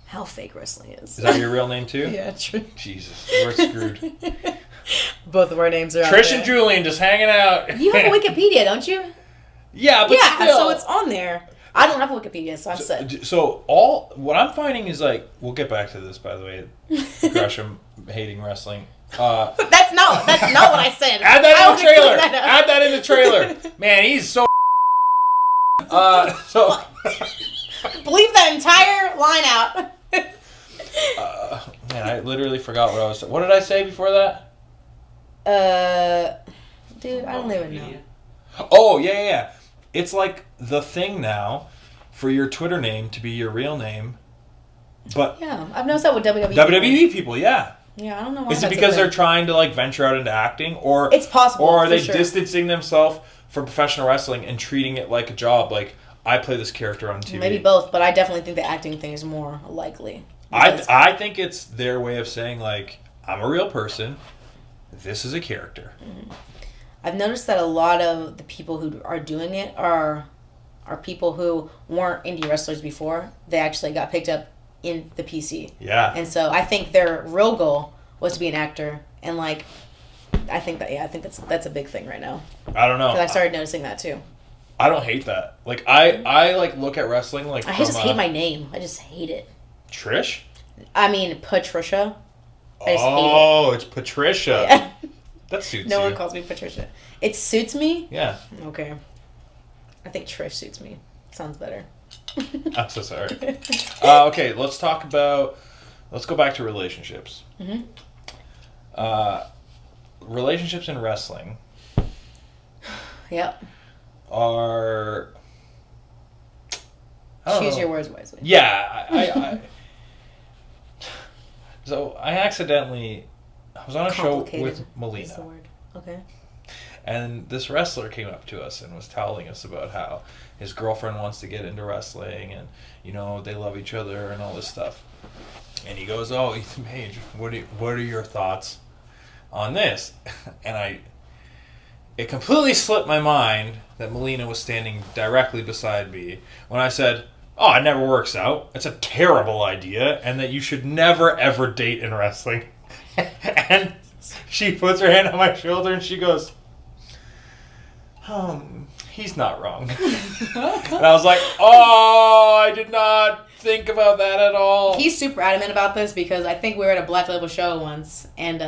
how fake wrestling is? Is that your real name too? Yeah, Trish. Jesus, we're screwed. Both of our names are out Trish there. and Julian just hanging out. You have a Wikipedia, don't you? Yeah, but still. So it's on there. I don't have a Wikipedia, so I'm set. So what I'm finding is we'll get back to this, by the way. Gresham hating wrestling. That's not what I said. Add that in the trailer. Add that in the trailer. Man, he's so. So. Bleep that entire line out. Man, I literally forgot what I was saying. What did I say before that? Dude, I don't even know. Oh, yeah. It's the thing now for your Twitter name to be your real name. But yeah, I've noticed that with WWE. WWE people, yeah. Yeah, I don't know why. Is it because they're trying to venture out into acting, or it's possible, or are they sure. distancing themselves from professional wrestling and treating it like a job? I play this character on TV. Maybe both, but I definitely think the acting thing is more likely. I think it's their way of saying I'm a real person. This is a character. Mm-hmm. I've noticed that a lot of the people who are doing it are people who weren't indie wrestlers before. They actually got picked up in the PC. Yeah. And so I think their real goal was to be an actor, and I think that's a big thing right now. I don't know. Because I started noticing that too. I don't hate that. I look at wrestling I just hate my name. I just hate it. Trish? I mean, Patricia. I just hate Oh, it's Patricia. it. Yeah. That suits No you. one calls me Patricia. It suits me? Yeah. Okay. I think Trish suits me. Sounds better. I'm so sorry. Okay, let's go back to relationships. Mm-hmm. Relationships in wrestling Yep. are... I don't Choose know. your words wisely. Yeah, so I was on a show with Complicated is the Melina, word. Okay. and this wrestler came up to us and was telling us about how his girlfriend wants to get into wrestling, and they love each other and all this stuff. And he goes, "Oh, Ethan Page, what are your thoughts on this?" And it completely slipped my mind that Melina was standing directly beside me when I said, "Oh, it never works out. It's a terrible idea, and that you should never, ever date in wrestling." And she puts her hand on my shoulder and she goes, "He's not wrong." And I was like, "Oh, I did not think about that at all." He's super adamant about this because I think we were at a Black Label show once, and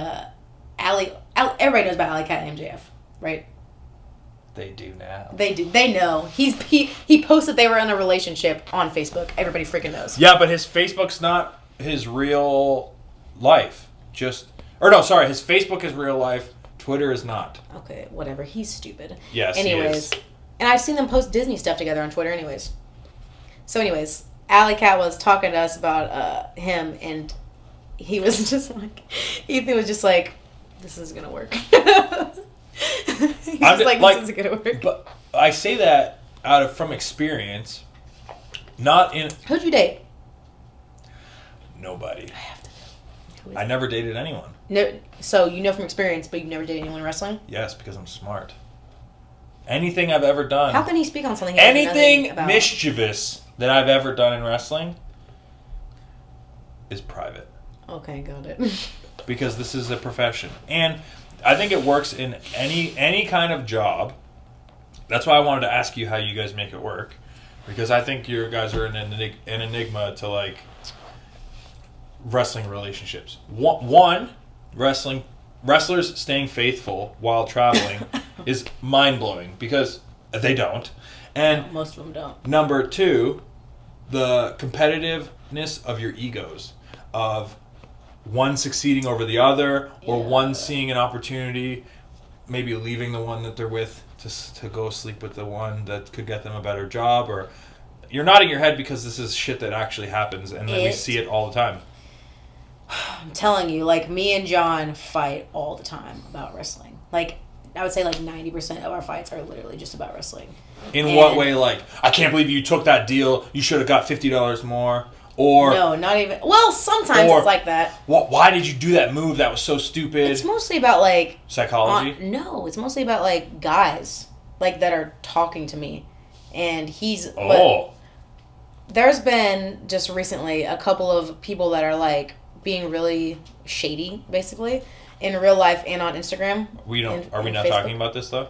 everybody knows about Alley Cat and MJF, right? They do now. They do. They know. He posted they were in a relationship on Facebook. Everybody freaking knows. Yeah, but his Facebook's not his real life. His Facebook is real life. Twitter is not. Okay, whatever. He's stupid. Yes, Anyways, he is. and I've seen them post Disney stuff together on Twitter. Anyways, Alley Cat was talking to us about him, and he was just like, Ethan was just like, "This is gonna work." He's just like, "This isn't gonna work." But I say that from experience, not in Who'd you date? nobody. I have to know. Who is I it? never dated anyone. No, so you know from experience, but you've never dated anyone in wrestling? Yes, because I'm smart. Anything I've ever done. How can he speak on something he doesn't know anything about? mischievous that I've ever done in wrestling is private. Okay, got it. Because this is a profession. And I think it works in any kind of job. That's why I wanted to ask you how you guys make it work. Because I think you guys are an enigma to, like, wrestling relationships. One, wrestlers staying faithful while traveling is mind-blowing because they don't. And Most of them don't. number two, the competitiveness of your egos, of one succeeding over the other, or one seeing an opportunity, maybe leaving the one that they're with to go sleep with the one that could get them a better job. Or you're nodding your head because this is shit that actually happens, and then we see it all the time. I'm telling you, like, me and John fight all the time about wrestling. Like, I would say like 90% of our fights are literally just about wrestling. In what way? Like, I can't believe you took that deal. You should have got $50 more. Or no, not even. Well, sometimes it's like that. Why did you do that move? That was so stupid. It's mostly about like psychology. No, it's mostly about like guys like that are talking to me, and he's. Oh. But there's been just recently a couple of people that are like being really shady, basically, in real life and on Instagram. Are we not Facebook. talking about this though?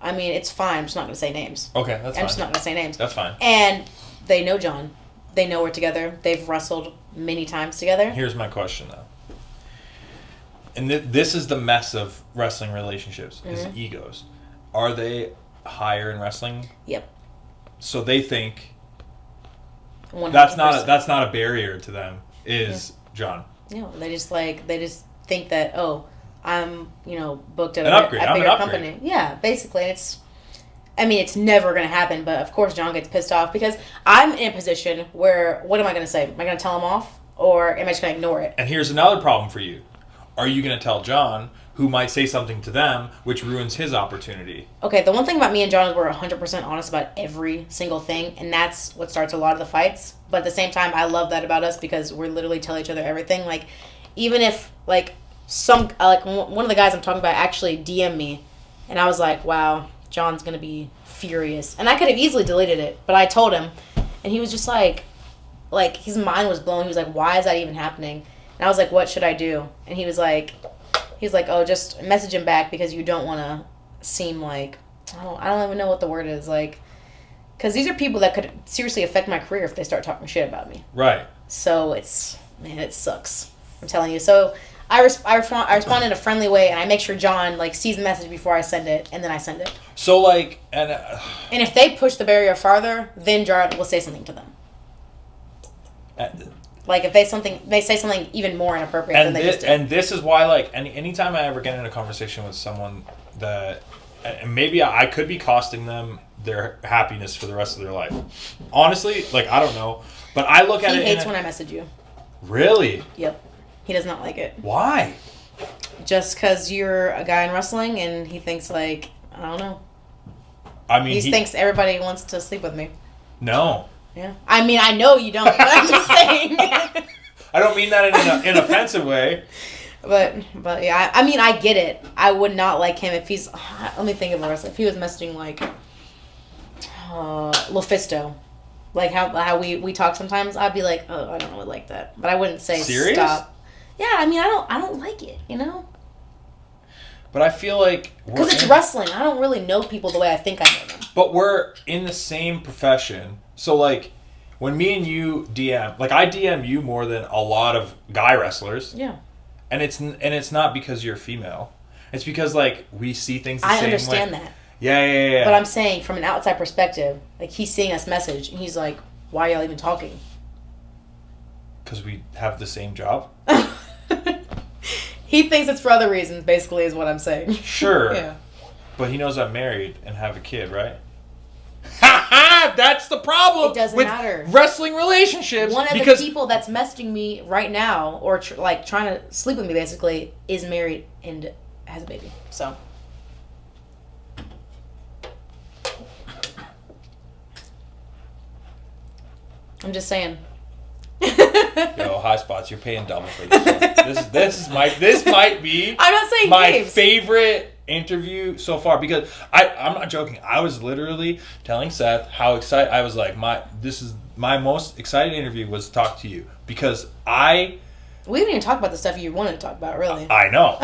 I mean, it's fine. I'm just not going to say names. Okay, that's fine. I'm just not going to say names. That's fine. And they know John. They know we're together. They've wrestled many times together. Here's my question, though. And this is the mess of wrestling relationships, is egos. Are they higher in wrestling? Yep. So they think 100%. that's not a barrier to them, is John. No, they just think that, oh, I'm, booked at An a upgrade. I'm bigger an upgrade. company. Yeah, basically. It's never going to happen, but of course John gets pissed off because I'm in a position where, what am I going to say? Am I going to tell him off, or am I just going to ignore it? And here's another problem for you. Are you going to tell John, who might say something to them, which ruins his opportunity? Okay, the one thing about me and John is we're 100% honest about every single thing, and that's what starts a lot of the fights. But at the same time, I love that about us because we're literally tell each other everything. Like, even if, like, one of the guys I'm talking about actually DM'd me, and I was like, wow, John's going to be furious. And I could have easily deleted it, but I told him, and he was just like, his mind was blown. He was like, why is that even happening? And I was like, what should I do? And he was like, oh, just message him back because you don't want to seem like, I don't even know what the word is, like, because these are people that could seriously affect my career if they start talking shit about me. Right. So it sucks. I'm telling you. So I respond in a friendly way, and I make sure John like sees the message before I send it, and then I send it. So like, and if they push the barrier farther, then Jared will say something to them. Like if they say something even more inappropriate than they just did. And this is why, like, anytime I ever get in a conversation with someone that, and maybe I could be costing them their happiness for the rest of their life. Honestly, like, I don't know, but I look at it. He hates when I message you. Really? Yep. He does not like it. Why? Just because you're a guy in wrestling, and he thinks like, I don't know. I mean, he thinks everybody wants to sleep with me. No. Yeah. I mean, I know you don't, but I'm just saying. I don't mean that in an offensive way. But yeah, I mean, I get it. I would not like him if he's. Let me think of a wrestler. If he was messaging like Lufisto, like how we talk sometimes, I'd be like, oh, I don't really like that. But I wouldn't say serious? Stop. Yeah, I mean, I don't like it, you know. But I feel like because it's wrestling, I don't really know people the way I think I know them. But we're in the same profession, so like when me and you DM, like I DM you more than a lot of guy wrestlers. Yeah. And it's not because you're female. It's because like we see things the same way. I understand that. Yeah. But I'm saying from an outside perspective, like he's seeing us message and he's like, "Why are y'all even talking?" Because we have the same job. He thinks it's for other reasons, basically, is what I'm saying. Sure. Yeah. But he knows I'm married and have a kid, right? Ha ha! That's the problem. It doesn't with matter. Wrestling relationships. One of the people that's messaging me right now, or trying to sleep with me, basically, is married and has a baby. So. I'm just saying. Yo, High Spots, you're paying double for this one. This might be I'm not saying my games. favorite interview so far, because I'm not joking. I was literally telling Seth how excited I was. Like, my most excited interview was to talk to you, because we didn't even talk about the stuff you wanted to talk about, really. I know.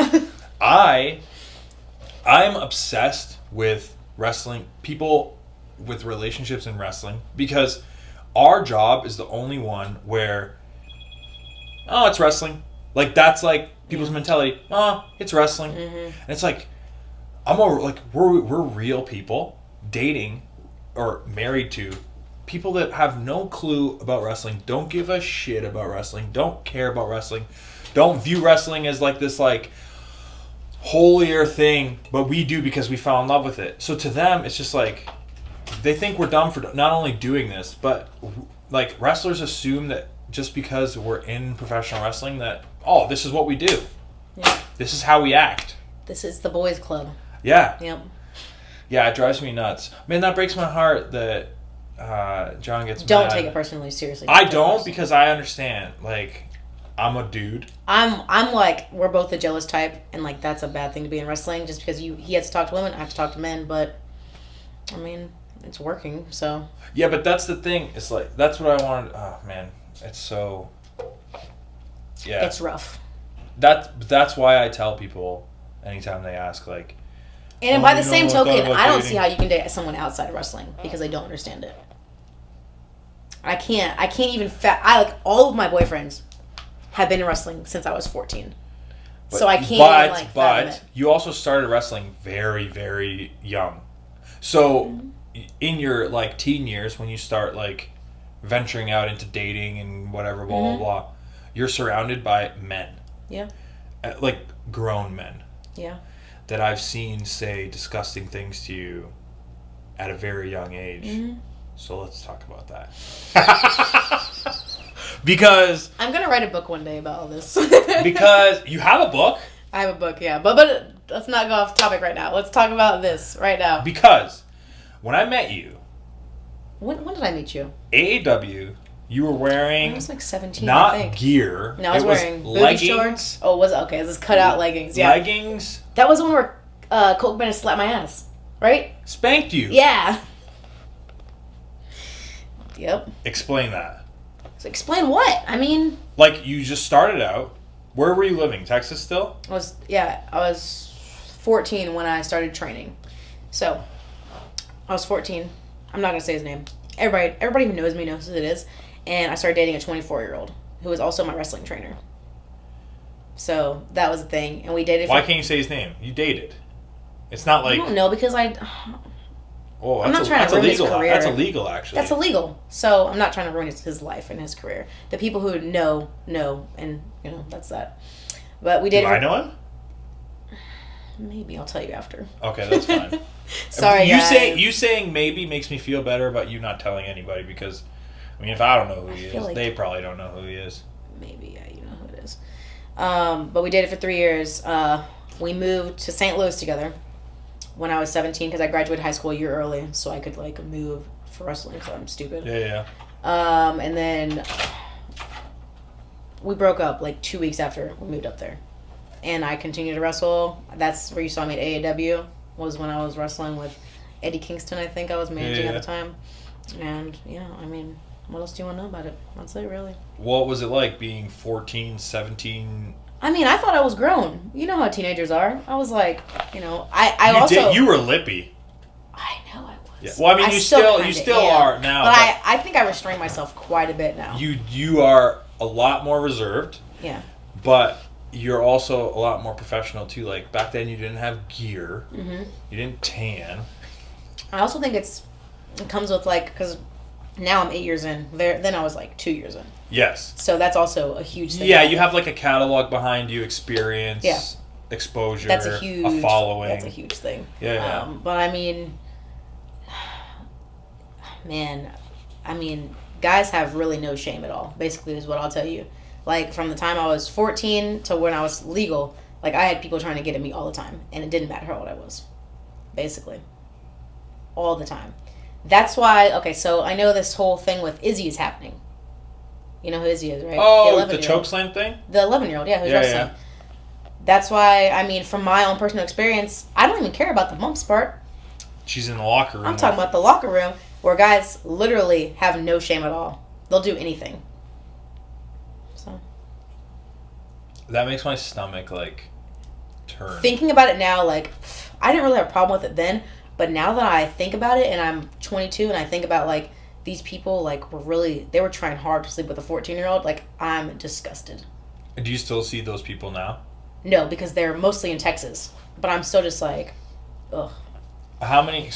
I'm obsessed with wrestling, people with relationships in wrestling, because our job is the only one where, oh, it's wrestling. Like, that's like people's mentality. Oh, it's wrestling. Mm-hmm. And it's like, we're real people dating or married to people that have no clue about wrestling, don't give a shit about wrestling, don't care about wrestling, don't view wrestling as like this like holier thing, but we do because we fell in love with it. So to them, it's just like, they think we're dumb for not only doing this, but like wrestlers assume that just because we're in professional wrestling that, oh, this is what we do. Yeah. This is how we act. This is the boys' club. Yeah. Yep. Yeah, it drives me nuts. Man, that breaks my heart that John gets Don't mad. take it personally, seriously. I don't, because I understand. Like, I'm a dude. I'm like, we're both the jealous type, and like that's a bad thing to be in wrestling, just because he has to talk to women, I have to talk to men, but I mean, it's working, so. Yeah, but that's the thing. It's like, that's what I wanted. Oh, man. It's so. Yeah. It's rough. That's why I tell people anytime they ask, like. And by the same token, I don't see how you can date someone outside of wrestling because I don't understand it. I can't even. I like all of my boyfriends have been in wrestling since I was 14. So I can't even like fathom it. You also started wrestling very, very young. So in your like teen years, when you start like venturing out into dating and whatever, blah blah blah, you're surrounded by men. Yeah. Like grown men. Yeah. That I've seen say disgusting things to you at a very young age. Mm-hmm. So let's talk about that. Because I'm gonna write a book one day about all this. Because you have a book. I have a book, yeah, but let's not go off topic right now. Let's talk about this right now. Because when I met you, when did I meet you? AAW. You were wearing. I was like 17. Not I think. Gear. No, I was wearing leggings. Booty shorts. Oh, was it? Okay, this is cut out leggings. Yeah. Leggings. That was one where Colt Bennett slapped my ass, right? Spanked you. Yeah. Yep. Explain that. So explain what? I mean. Like, you just started out. Where were you living? Texas still? I was 14 when I started training. So, I was 14. I'm not gonna say his name. Everybody who knows me knows who it is. And I started dating a 24-year-old who was also my wrestling trainer. So that was a thing, and we dated. Why can't you say his name? You dated. It's not I like. don't know because Oh, I'm not trying to ruin his illegal. career. That's illegal, actually. That's illegal. So I'm not trying to ruin his life and his career. The people who know, and that's that. But we dated. Do I know him? Maybe I'll tell you after. Okay, that's fine. Sorry, guys. You saying maybe makes me feel better about you not telling anybody because, I mean, if I don't know who he is, like they probably don't know who he is. Maybe you know who it is. But we dated for 3 years. We moved to St. Louis together when I was 17 because I graduated high school a year early, so I could like move for wrestling because I'm stupid. Yeah. And then we broke up like 2 weeks after we moved up there. And I continued to wrestle. That's where you saw me at AAW, was when I was wrestling with Eddie Kingston, I think I was managing at the time. And, I mean, what else do you want to know about it? That's it, really. What was it like being 14, 17? I mean, I thought I was grown. You know how teenagers are. I was like, I also... You were lippy. I know I was. Yeah. Well, I mean, you still are now. But I think I restrain myself quite a bit now. You are a lot more reserved. Yeah. But you're also a lot more professional, too. Like, back then you didn't have gear. Mm-hmm. You didn't tan. I also think it comes with, like, because now I'm 8 years in. Then I was, like, 2 years in. Yes. So that's also a huge thing. Yeah, you have, like, a catalog behind you, experience, exposure, that's a huge following. That's a huge thing. Yeah. But, I mean, guys have really no shame at all, basically, is what I'll tell you. Like, from the time I was 14 to when I was legal, like, I had people trying to get at me all the time, and it didn't matter how old I was, basically. All the time. That's why, okay, so I know this whole thing with Izzy is happening. You know who Izzy is, right? Oh, the chokeslam thing? The 11-year-old, who's wrestling. Yeah. That's why, I mean, from my own personal experience, I don't even care about the bumps part. She's in the locker room. I'm talking about the locker room, where guys literally have no shame at all. They'll do anything. So. That makes my stomach, like, turn. Thinking about it now, like, I didn't really have a problem with it then, but now that I think about it, and I'm 22, and I think about, like, these people, like, they were trying hard to sleep with a 14-year-old, like, I'm disgusted. Do you still see those people now? No, because they're mostly in Texas. But I'm still just like, ugh. How many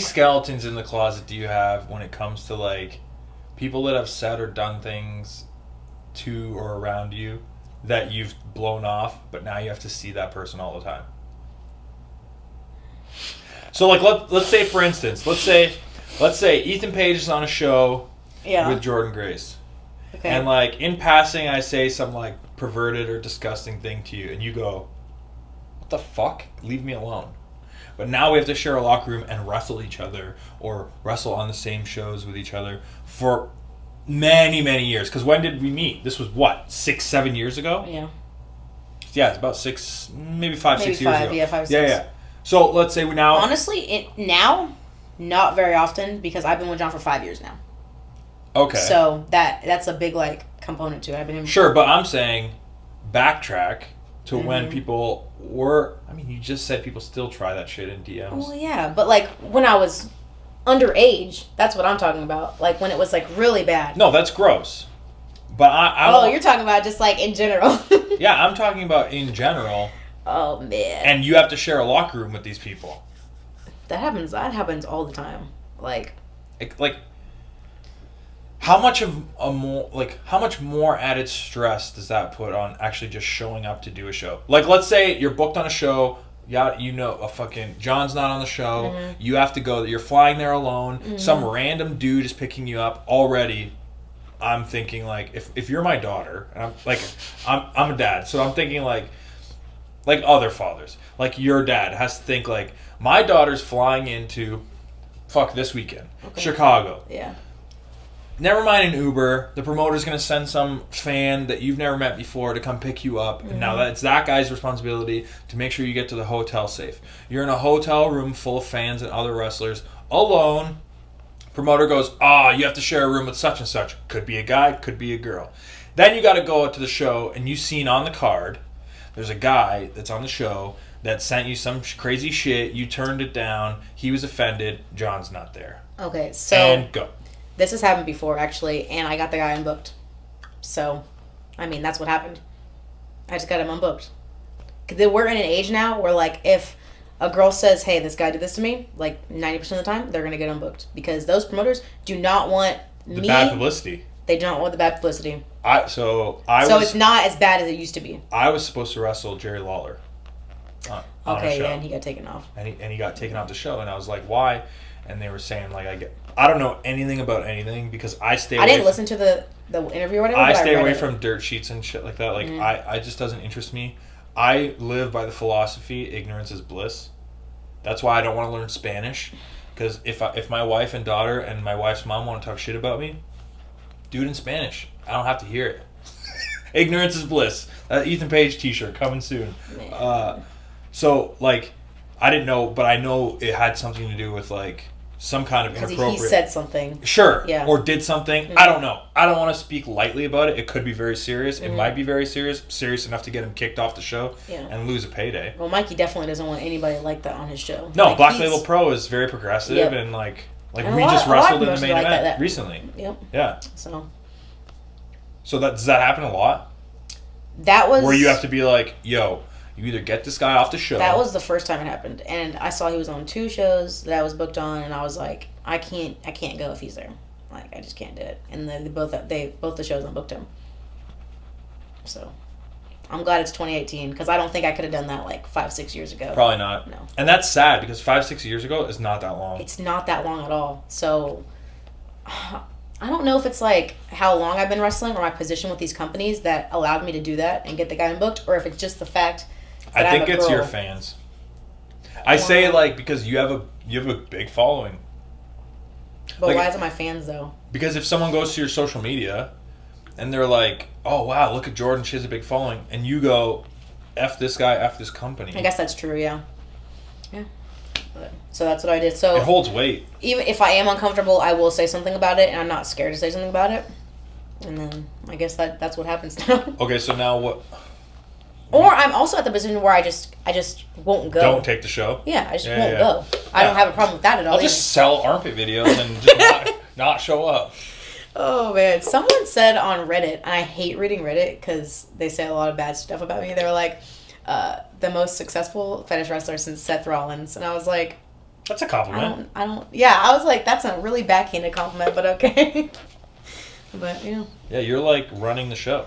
skeletons in the closet do you have when it comes to, like, people that have said or done things to or around you that you've blown off, but now you have to see that person all the time? So, like, let's say, for instance, let's say Ethan Page is on a show with Jordynne Grace. Okay. And, like, in passing, I say some, like, perverted or disgusting thing to you, and you go, what the fuck? Leave me alone. But now we have to share a locker room and wrestle each other, or wrestle on the same shows with each other for many, many years. Because when did we meet? This was, what, 6, 7 years ago? Yeah. Yeah, it's about 6, maybe 5, 6 years ago. Yeah, 5, 6. Yeah. So, let's say we now... Honestly, now, not very often, because I've been with John for 5 years now. Okay. So that's a big, like, component to it. I've been Sure, but I'm saying backtrack to when people were... I mean, you just said people still try that shit in DMs. Well, yeah, but, like, when I was underage, that's what I'm talking about. Like, when it was, like, really bad. No, that's gross. But I you're talking about just, like, in general. Yeah, I'm talking about in general. Oh, man. And you have to share a locker room with these people. That happens all the time. Like, how much more added stress does that put on actually just showing up to do a show? Like, let's say you're booked on a show, John's not on the show, you have to go, you're flying there alone, some random dude is picking you up already. I'm thinking, like, if you're my daughter, and I'm a dad, so I'm thinking, like other fathers, like your dad has to think, like, my daughter's flying into this weekend, Chicago. Yeah. Never mind an Uber. The promoter's going to send some fan that you've never met before to come pick you up. And now it's that guy's responsibility to make sure you get to the hotel safe. You're in a hotel room full of fans and other wrestlers, alone. Promoter goes, you have to share a room with such and such. Could be a guy, could be a girl. Then you got to go to the show, and you've seen on the card, there's a guy that's on the show that sent you some crazy shit. You turned it down. He was offended. John's not there. Okay, so... And go. This has happened before, actually, and I got the guy unbooked. So, I mean, that's what happened. I just got him unbooked. Because we're in an age now where, like, if a girl says, hey, this guy did this to me, like, 90% of the time, they're going to get unbooked. Because those promoters do not want The bad publicity. They don't want the bad publicity. So it's not as bad as it used to be. I was supposed to wrestle Jerry Lawler on a show. Yeah, and he got taken off. And he got taken off the show, and I was like, why? And they were saying, like, I don't know anything about anything because I stay away. I didn't listen to the interview or whatever. I but stay read away it. from dirt sheets and shit like that. Like, I just doesn't interest me. I live by the philosophy, ignorance is bliss. That's why I don't want to learn Spanish. Because if my wife and daughter and my wife's mom want to talk shit about me, do it in Spanish. I don't have to hear it. Ignorance is bliss. Ethan Page t-shirt coming soon. So, like, I didn't know, but I know it had something to do with, like, some kind of inappropriate... Because he said something. Sure. Yeah. Or did something. Mm-hmm. I don't know. I don't want to speak lightly about it. It could be very serious. It might be very serious. Serious enough to get him kicked off the show and lose a payday. Well, Mikey definitely doesn't want anybody like that on his show. No, like, Black Label Pro is very progressive and, like and we just wrestled in the main event recently. Yep. Yeah. So does that happen a lot? That was... Where you have to be like, yo... You either get this guy off the show. That was the first time it happened, and I saw he was on 2 shows that I was booked on, and I was like, I can't go if he's there. Like, I just can't do it. And then both the shows unbooked him. So, I'm glad it's 2018 because I don't think I could have done that like 5-6 years ago. Probably not. No. And that's sad because 5-6 years ago is not that long. It's not that long at all. So, I don't know if it's like how long I've been wrestling or my position with these companies that allowed me to do that and get the guy unbooked, or if it's just the fact. I think it's your fans. I say like because you have a big following. But like, why is it my fans though? Because if someone goes to your social media and they're like, "Oh wow, look at Jordynne, she has a big following," and you go, "F this guy, F this company." I guess that's true. Yeah. Yeah. So that's what I did. So it holds weight. Even if I am uncomfortable, I will say something about it, and I'm not scared to say something about it. And then I guess that's what happens now. Okay, so now what? Or I'm also at the position where I just won't go. Don't take the show? Yeah, I just won't go. I don't have a problem with that at all. I'll just sell armpit videos and just not show up. Oh, man. Someone said on Reddit, and I hate reading Reddit because they say a lot of bad stuff about me. They were like, the most successful fetish wrestler since Seth Rollins. And I was like... That's a compliment. I was like, that's a really backhanded compliment, but okay. But, yeah. Yeah, you're like running the show.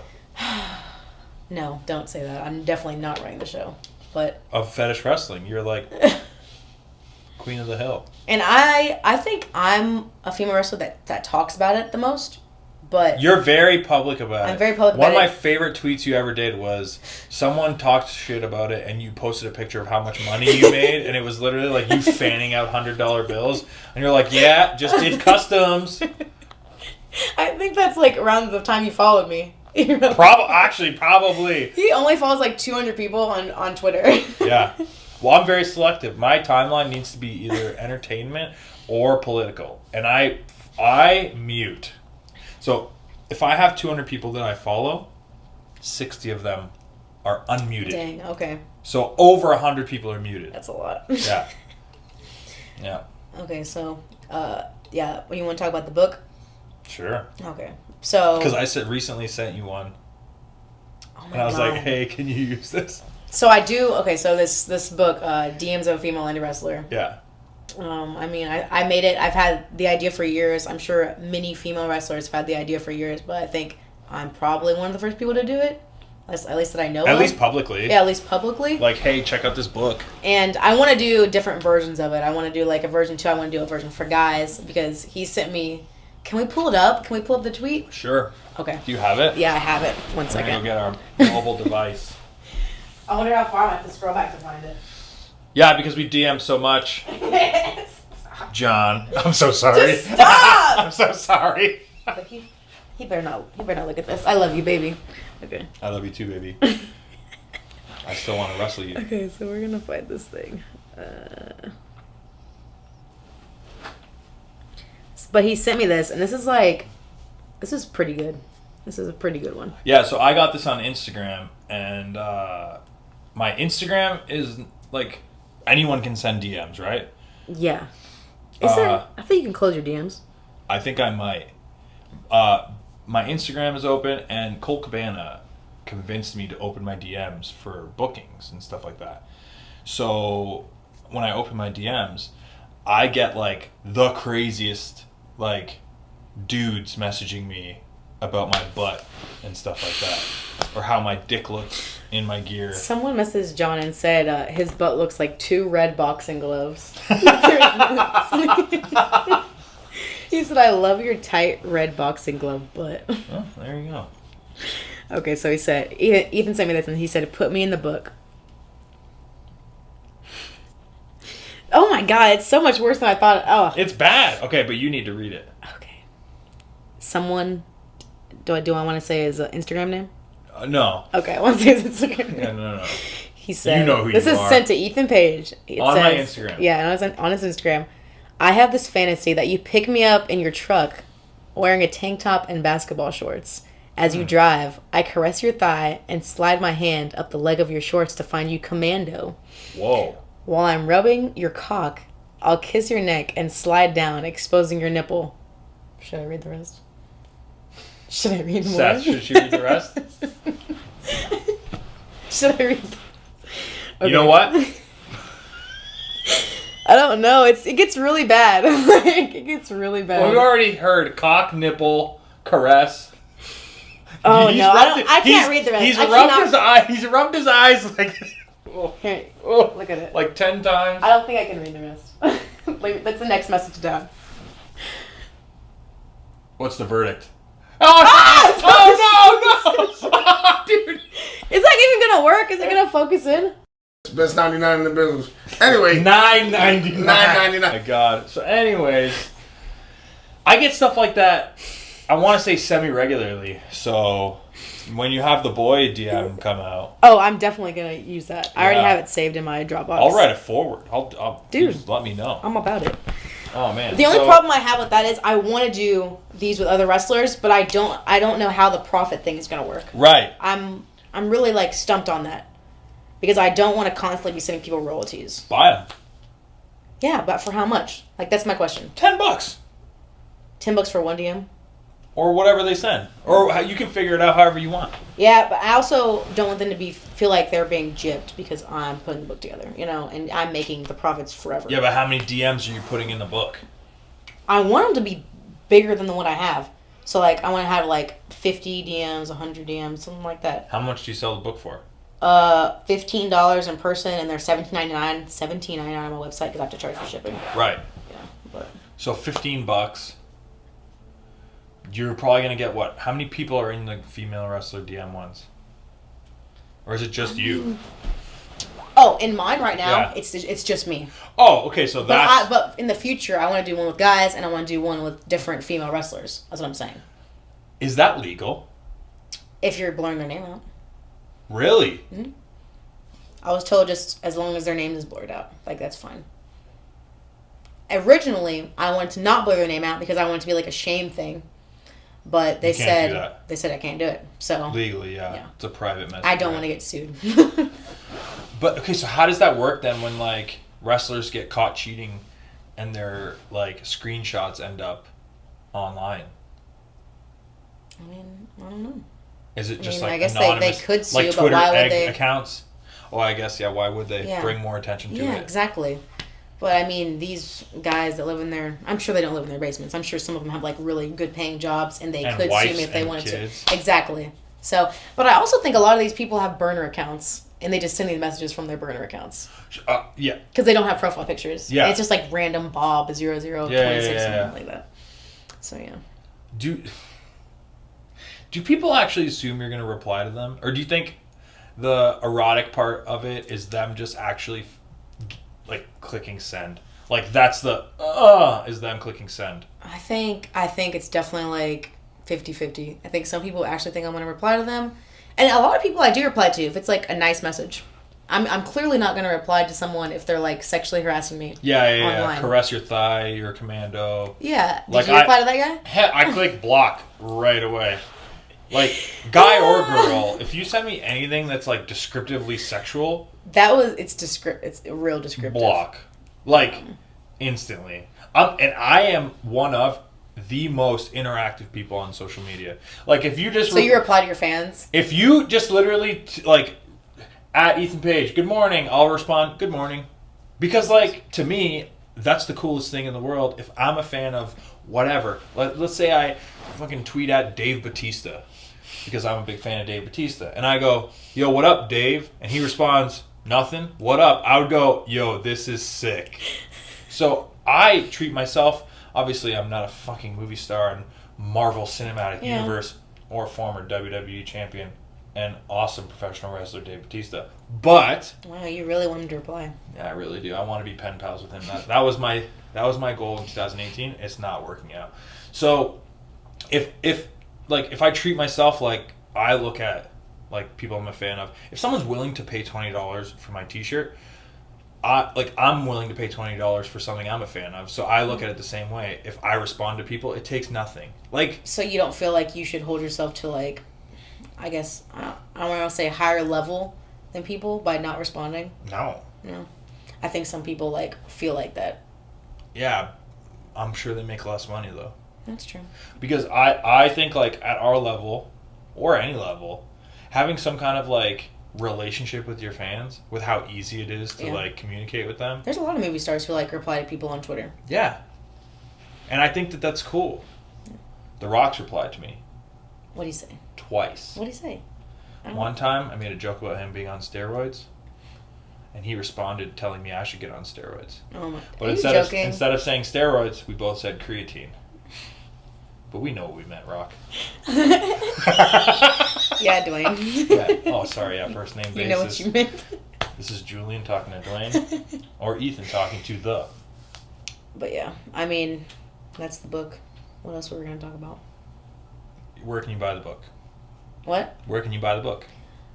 No, don't say that. I'm definitely not running the show. But of fetish wrestling, you're like queen of the hill. And I think I'm a female wrestler that talks about it the most. But you're very public about it. I'm very public about it. One of my favorite tweets you ever did was someone talked shit about it and you posted a picture of how much money you made and it was literally like you fanning out $100 bills and you're like, yeah, just did customs. I think that's like around the time you followed me. Probably. He only follows like 200 people on Twitter. Yeah. Well, I'm very selective. My timeline needs to be either entertainment or political. And I mute. So if I have 200 people that I follow, 60 of them are unmuted. Dang, okay. So over 100 people are muted. That's a lot. Yeah. Yeah. Okay, so, yeah, you want to talk about the book? Sure. Okay. So... Because I recently sent you one. Oh my and I was God. like, hey, can you use this? So I do... Okay, so this book, DMs of a Female Indie Wrestler. Yeah. I mean, I made it. I've had the idea for years. I'm sure many female wrestlers have had the idea for years, but I think I'm probably one of the first people to do it. At least that I know At of. least publicly. Yeah, at least publicly. Like, hey, check out this book. And I want to do different versions of it. I want to do like a version 2. I want to do a version for guys because he sent me... Can we pull it up? Can we pull up the tweet? Sure. Okay. Do you have it? Yeah, I have it. One second. We're going to get our mobile device. I wonder how far I have to scroll back to find it. Yeah, because we DM so much. John, I'm so sorry. Just stop! I'm so sorry. But he better not look at this. I love you, baby. Okay. I love you too, baby. I still want to wrestle you. Okay, so we're gonna find this thing. But he sent me this, and this is pretty good. This is a pretty good one. Yeah, so I got this on Instagram, and my Instagram is like anyone can send DMs, right? Yeah. Is there? I think you can close your DMs. I think I might. My Instagram is open, and Cole Cabana convinced me to open my DMs for bookings and stuff like that. So when I open my DMs, I get like the craziest like dudes messaging me about my butt and stuff like that, or how my dick looks in my gear. Someone messaged John and said his butt looks like 2 red boxing gloves. He said, I love your tight red boxing glove butt. Oh, there you go. Okay, so he said, Ethan sent me this and he said, put me in the book. Oh my God, it's so much worse than I thought. Oh, It's bad. Okay, but you need to read it. okay. Someone, do I want to say his Instagram name? No. Okay, I want to say his Instagram name. Yeah, no. He said, You know who this you is are. sent to Ethan Page. It On my says, Instagram. Yeah, on his Instagram. I have this fantasy that you pick me up in your truck wearing a tank top and basketball shorts. As you drive, I caress your thigh and slide my hand up the leg of your shorts to find you commando. Whoa. While I'm rubbing your cock, I'll kiss your neck and slide down, exposing your nipple. Should I read the rest? Should I read more? Seth, should she read the rest? Should I read? You know what? I don't know. It gets really bad. Like, it gets really bad. Well, we already heard cock, nipple, caress. Oh He's no, rubbed it- I can't read the rest. He's I rubbed cannot- his eye. He's rubbed his eyes like Here, oh, look at it. like 10 times. I don't think I can read the rest. Like, that's the next message down. What's the verdict? Oh, oh no, no, dude. Is that even gonna work? Is it gonna focus in? Best 99 in the business. Anyway, $9.99. $9.99. My God. So, anyways, I get stuff like that. I want to say semi-regularly. So, when you have the boy DM come out, Oh, I'm definitely gonna use that. I already Yeah. have it saved in my Dropbox. I'll write it forward. I'll Dude. just let me know. I'm about it. Oh man. The only So- problem I have with that is I want to do these with other wrestlers, but I don't know how the profit thing is gonna work. Right. I'm really like stumped on that because I don't want to constantly be sending people royalties. Buy them. Yeah, but for how much? Like, that's my question. $10. $10 for one DM. Or whatever they send. Or you can figure it out however you want. Yeah, but I also don't want them to feel like they're being gypped because I'm putting the book together, and I'm making the profits forever. Yeah, but how many DMs are you putting in the book? I want them to be bigger than the one I have. So, like, I want to have, like, 50 DMs, 100 DMs, something like that. How much do you sell the book for? $15 in person, and they're $17.99. $17.99 on my website because I have to charge for shipping. Right. Yeah, but So $15. You're probably gonna get what? How many people are in the female wrestler DM ones? Or is it just you? oh, in mine right now, Yeah. it's just me. Oh, okay. So that's But in the future, I want to do one with guys, and I want to do one with different female wrestlers. That's what I'm saying. is that legal? If you're blurring their name out. Really? I was told just as long as their name is blurred out. Like, that's fine. Originally, I wanted to not blur their name out because I wanted it to be like a shame thing. But they You can't do said that. they said I can't do it. So Legally, yeah. Yeah. It's a private message. I don't right? want to get sued. But okay, so how does that work then when like wrestlers get caught cheating and their like screenshots end up online? I mean, I don't know. Is it just I mean, like I guess they anonymous, could sue, like but Twitter why would egg they- accounts? Oh, I guess yeah. Why would they Yeah. bring more attention to Yeah, it? exactly. But I mean, these guys that live in their, I'm sure they don't live in their basements. I'm sure some of them have like really good paying jobs and they And could sue wives me if they and wanted kids. to. Exactly. So, but I also think a lot of these people have burner accounts and they just send these messages from their burner accounts Yeah. because they don't have profile pictures. Yeah. It's just like random Bob 0026 yeah. something like that. So yeah. Do people actually assume you're gonna reply to them, or do you think the erotic part of it is them just actually like clicking send? Like that's the is them clicking send. I think it's definitely like 50-50. I think some people actually think I'm going to reply to them. And a lot of people I do reply to if it's like a nice message. I'm clearly not going to reply to someone if they're like sexually harassing me. Yeah. Online. Caress your thigh, you're a commando. Yeah. Did Like you reply to that guy? I click block right away. Like guy or girl, if you send me anything that's like descriptively sexual, It's real descriptive. block. Like instantly. And I am one of the most interactive people on social media. Like, if you just... So you reply to your fans? If you just literally, like, at Ethan Page, good morning, I'll respond, good morning. Because, like, to me, that's the coolest thing in the world. If I'm a fan of whatever, let's say I fucking tweet at Dave Bautista, because I'm a big fan of Dave Bautista, and I go, yo, what up, Dave? And he responds, nothing, what up? I would go, yo, this is sick. So I treat myself, obviously I'm not a fucking movie star in Marvel Cinematic Universe or former WWE champion and awesome professional wrestler Dave Bautista. But Wow, you really wanted to reply. yeah, I really do. I want to be pen pals with him. That was my goal in 2018. It's not working out. So if I treat myself like I look at like people I'm a fan of, if someone's willing to pay $20 for my t-shirt, I'm willing to pay $20 for something I'm a fan of. So I look at it the same way. If I respond to people, it takes nothing. Like, So you don't feel like you should hold yourself to, like, I guess, I don't want to say higher level than people by not responding? no. No. I think some people, like, feel like that. Yeah, I'm sure they make less money though. That's true. Because I think, like, at our level, or any level, having some kind of, like, relationship with your fans, with how easy it is to, like, communicate with them. There's a lot of movie stars who, like, reply to people on Twitter. Yeah. And I think that that's cool. The Rock's replied to me What do you say? twice. What do you say? I don't One time, I made a joke about him being on steroids, and he responded telling me I should get on steroids. know. Oh my. But Are you instead joking? of saying steroids, we both said creatine. But we know what we meant, Rock. Yeah, Dwayne. Yeah. Oh, sorry. Yeah, first name basis. You know what you meant. This is Julian talking to Dwayne, or Ethan talking to the. But yeah, I mean, that's the book. What else were we going to talk about? Where can you buy the book? What? Where can you buy the book?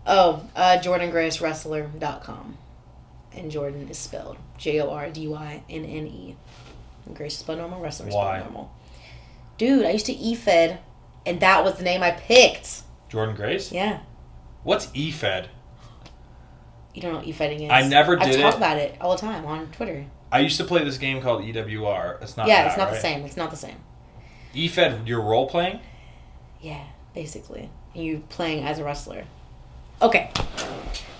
Oh, JordynneGraceWrestler.com. And Jordan is spelled JORDYNNE. And Grace is spelled normal, Wrestler is Why? spelled normal. Dude, I used to E-Fed, and that was the name I picked. Jordan Grace? Yeah. What's eFed? You don't know what E-Fedding is. I never did I talk it. about it all the time on Twitter. I used to play this game called EWR. It's not Yeah, that, it's not right? the same. It's not the same. eFed, you're role playing? Yeah, basically. You playing as a wrestler. Okay.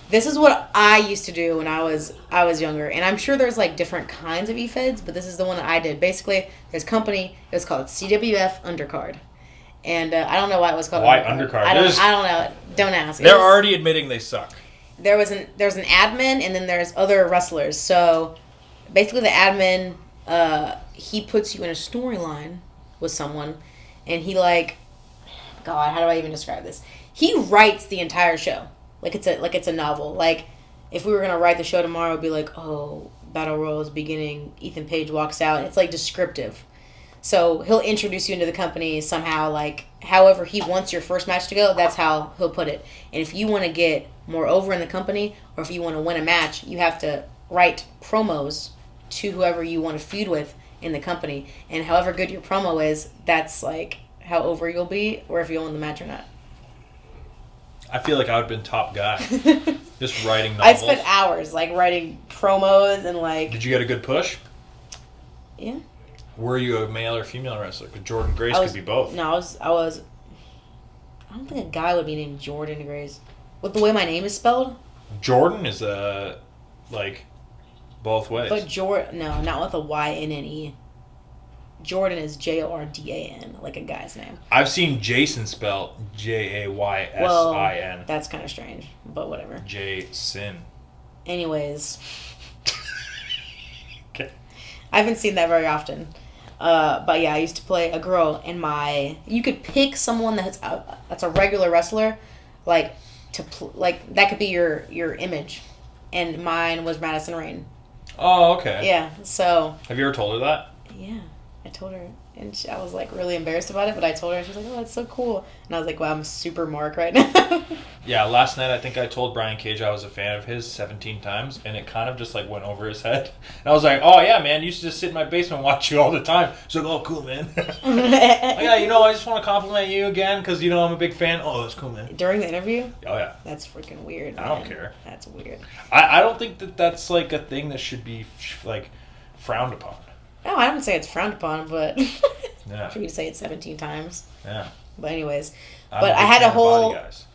This is what I used to do when I was younger, and I'm sure there's like different kinds of E-Feds, but this is the one that I did. Basically, there's a company. It was called CWF Undercard, and I don't know why it was called. Why Undercard? I don't know. Don't ask. They're already admitting they suck. There's an admin, and then there's other wrestlers. So basically, the admin he puts you in a storyline with someone, and he God, how do I even describe this? He writes the entire show. Like it's a novel. Like, if we were gonna write the show tomorrow, it'd be like, oh, Battle Royal is beginning. Ethan Page walks out. It's like descriptive. So he'll introduce you into the company somehow. Like, however he wants your first match to go, that's how he'll put it. And if you want to get more over in the company, or if you want to win a match, you have to write promos to whoever you want to feud with in the company. And however good your promo is, that's like how over you'll be, or if you'll win the match or not. I feel like I would have been top guy. Just writing I novels. spent hours like writing promos and like Did you get a good push? yeah. Were you a male or female wrestler? Because Jordan Grace I was, could be both. No, I was. I don't think a guy would be named Jordan Grace. With the way my name is spelled. Jordan is like both ways. But no, not with a YNNE. Jordan is JORDAN, like a guy's name. I've seen Jason spelled JAYSIN. Well, that's kind of strange, but whatever. Jason. Anyways, Okay. I haven't seen that very often. But yeah, I used to play a girl in my. You could pick someone that's a regular wrestler, like like that could be your image, and mine was Madison Rain. Oh, okay. Yeah, so Have you ever told her that? yeah, I told her, and I was like really embarrassed about it, but I told her, and she was like, "Oh, that's so cool," and I was like, "Wow, I'm super Mark right now." Yeah, last night I think I told Brian Cage I was a fan of his 17 times, and it kind of just like went over his head. And I was like, "Oh yeah, man, you used to just sit in my basement and watch you all the time." So like, "Oh, cool, man." Like, yeah, I just want to compliment you again because I'm a big fan. Oh, that's cool, man. During the interview, Oh yeah. that's freaking weird. I don't man. care. That's weird. I don't think that's like a thing that should be like frowned upon. No, I wouldn't say it's frowned upon, but Yeah. for you to say it 17 times. Yeah. But anyways, I'm but a I big had a fan of body whole. guys.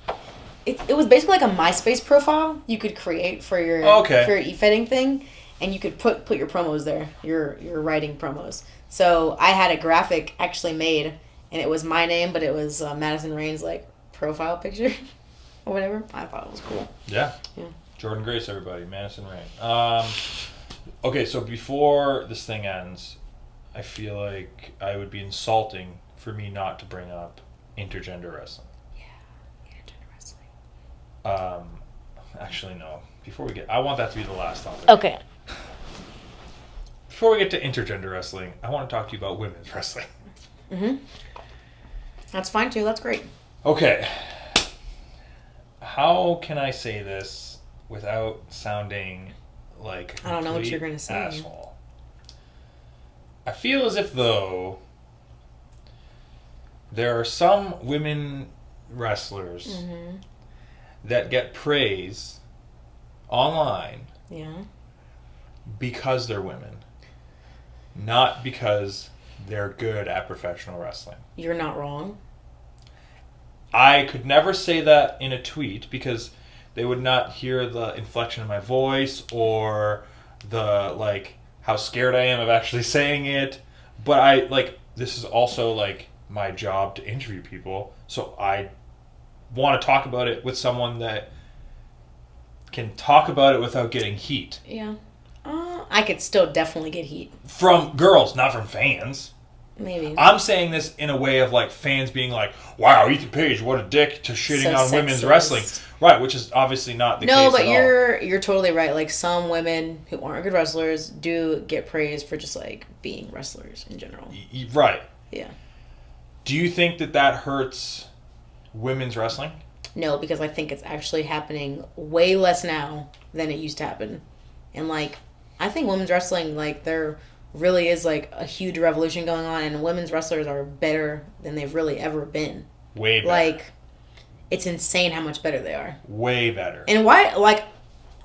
It was basically like a MySpace profile you could create for your Okay. for your e-fetting thing, and you could put your promos there, your writing promos. So I had a graphic actually made, and it was my name, but it was Madison Rain's like profile picture or whatever. I thought it was cool. Yeah. Yeah. Jordan Grace, everybody. Madison Rain. Okay, so before this thing ends, I feel like I would be insulting for me not to bring up intergender wrestling. Actually, no. Before we get, I want that to be the last topic. Okay. Before we get to intergender wrestling, I want to talk to you about women's wrestling. Mhm. That's fine too. That's great. Okay. How can I say this without sounding like a I don't know what complete you're gonna say. asshole? I feel as if though there are some women wrestlers Mm-hmm. that get praise online Yeah. because they're women, not because they're good at professional wrestling. You're not wrong. I could never say that in a tweet because they would not hear the inflection of my voice or the like how scared I am of actually saying it. But I like this is also like my job to interview people, so I want to talk about it with someone that can talk about it without getting heat Yeah. I could still definitely get heat. from girls, not from fans. Maybe. I'm saying this in a way of like fans being like, "Wow, Ethan Page, what a dick to shitting So on women's sexist. wrestling," right? Which is obviously not the No, case but at all. you're totally right. Like some women who aren't good wrestlers do get praised for just like being wrestlers in general. Right. Yeah. Do you think that that hurts women's wrestling? No, because I think it's actually happening way less now than it used to happen. And like I think women's wrestling, like there really is like a huge revolution going on, and women's wrestlers are better than they've really ever been. Way better. Like it's insane how much better they are. Way better. And why, like,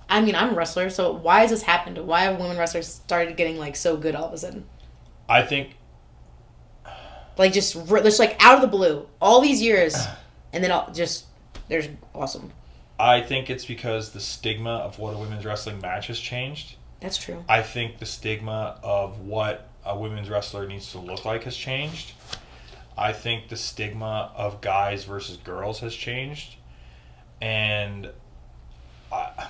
I mean, I'm a wrestler, so why has this happened? Why have women wrestlers started getting, like, so good all of a sudden? I think Like, just like, out of the blue. All these years, and then there's awesome. I think it's because the stigma of what a women's wrestling match has changed. That's true. I think the stigma of what a women's wrestler needs to look like has changed. I think the stigma of guys versus girls has changed. And I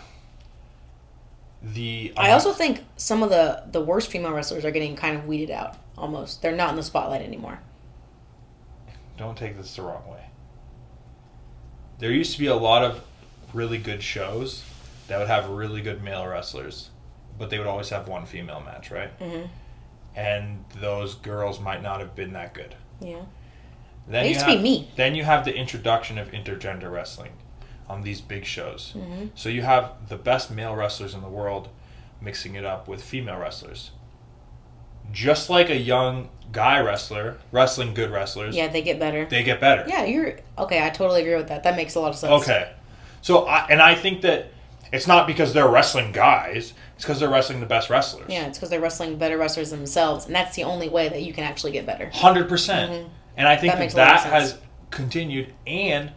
also think some of the worst female wrestlers are getting kind of weeded out, almost. They're not in the spotlight anymore. Don't take this the wrong way. There used to be a lot of really good shows that would have really good male wrestlers, but they would always have one female match, right? Mm-hmm. And those girls might not have been that good. Yeah. Then It used to be me. Then you have the introduction of intergender wrestling on these big shows. Mm-hmm. So you have the best male wrestlers in the world mixing it up with female wrestlers. Just like a young guy wrestler, wrestling good wrestlers, Yeah, they get better. they get better. Yeah, you're... Okay, I totally agree with that. That makes a lot of sense. Okay. So, I think that it's not because they're wrestling guys, it's because they're wrestling the best wrestlers. Yeah, it's because they're wrestling better wrestlers themselves, and that's the only way that you can actually get better. 100%. Mhm. And I think That makes that, a lot of has sense. continued, and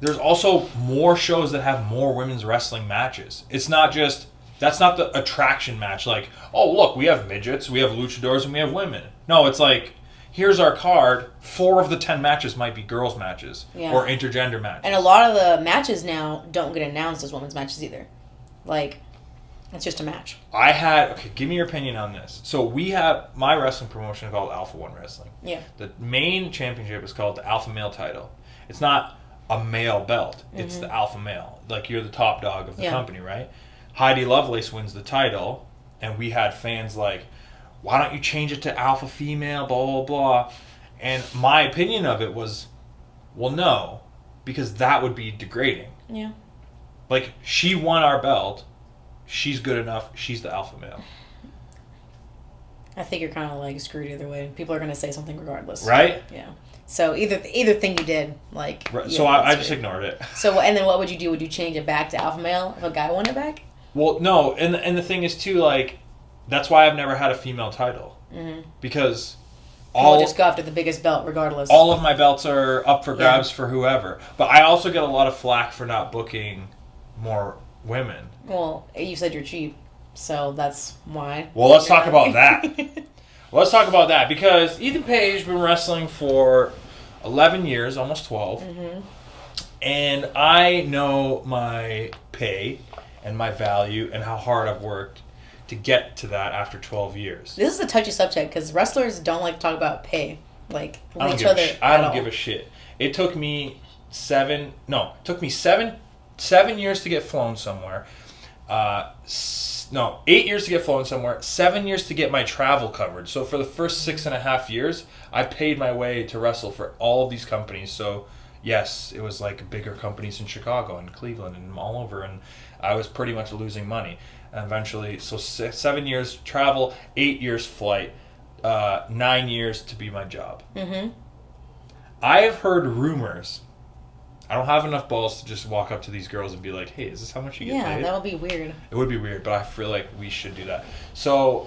there's also more shows that have more women's wrestling matches. It's not just, that's not the attraction match, like, oh, look, we have midgets, we have luchadors, and we have women. No, it's like, here's our card, 4 of the 10 matches might be girls' matches, Yeah. or intergender matches. And a lot of the matches now don't get announced as women's matches either. Like, it's just a match. Okay, give me your opinion on this. So we have my wrestling promotion called Alpha One Wrestling. Yeah. The main championship is called the Alpha Male title. It's not a male belt. It's the Alpha Male. Like, you're the top dog of the Yeah. company, right? Heidi Lovelace wins the title, and we had fans like, why don't you change it to Alpha Female, blah, blah, blah. And my opinion of it was, well, no, because that would be degrading. Yeah. Like, she won our belt. She's good enough. She's the Alpha Male. I think you're kind of like screwed either way. People are going to say something regardless. Right? Yeah. So either thing you did, like... Right. yeah, So I that's just weird. ignored it. So, and then what would you do? Would you change it back to Alpha Male if a guy won it back? Well, no, and the thing is too, like, that's why I've never had a female title, Mm-hmm. because We'll just go after the biggest belt regardless. All of my belts are up for grabs for whoever. But I also get a lot of flack for not booking more women. Well, you said you're cheap, so that's why. Well, let's talk about that. Let's talk about that because Ethan Page been wrestling for 11 years, almost 12. Mm-hmm. And I know my pay and my value and how hard I've worked to get to that after 12 years. This is a touchy subject because wrestlers don't like to talk about pay, like with each I other. I don't give a shit. It took me 7 years to get flown somewhere. 8 years to get flown somewhere. 7 years to get my travel covered. So for the first 6.5 years, I paid my way to wrestle for all of these companies. So yes, it was like bigger companies in Chicago and Cleveland and all over, and I was pretty much losing money. And eventually, so 7 years travel, 8 years flight, 9 years to be my job. Mm-hmm. I have heard rumors. I don't have enough balls to just walk up to these girls and be like, hey, is this how much you get paid? Yeah, that would be weird. It would be weird, but I feel like we should do that. So,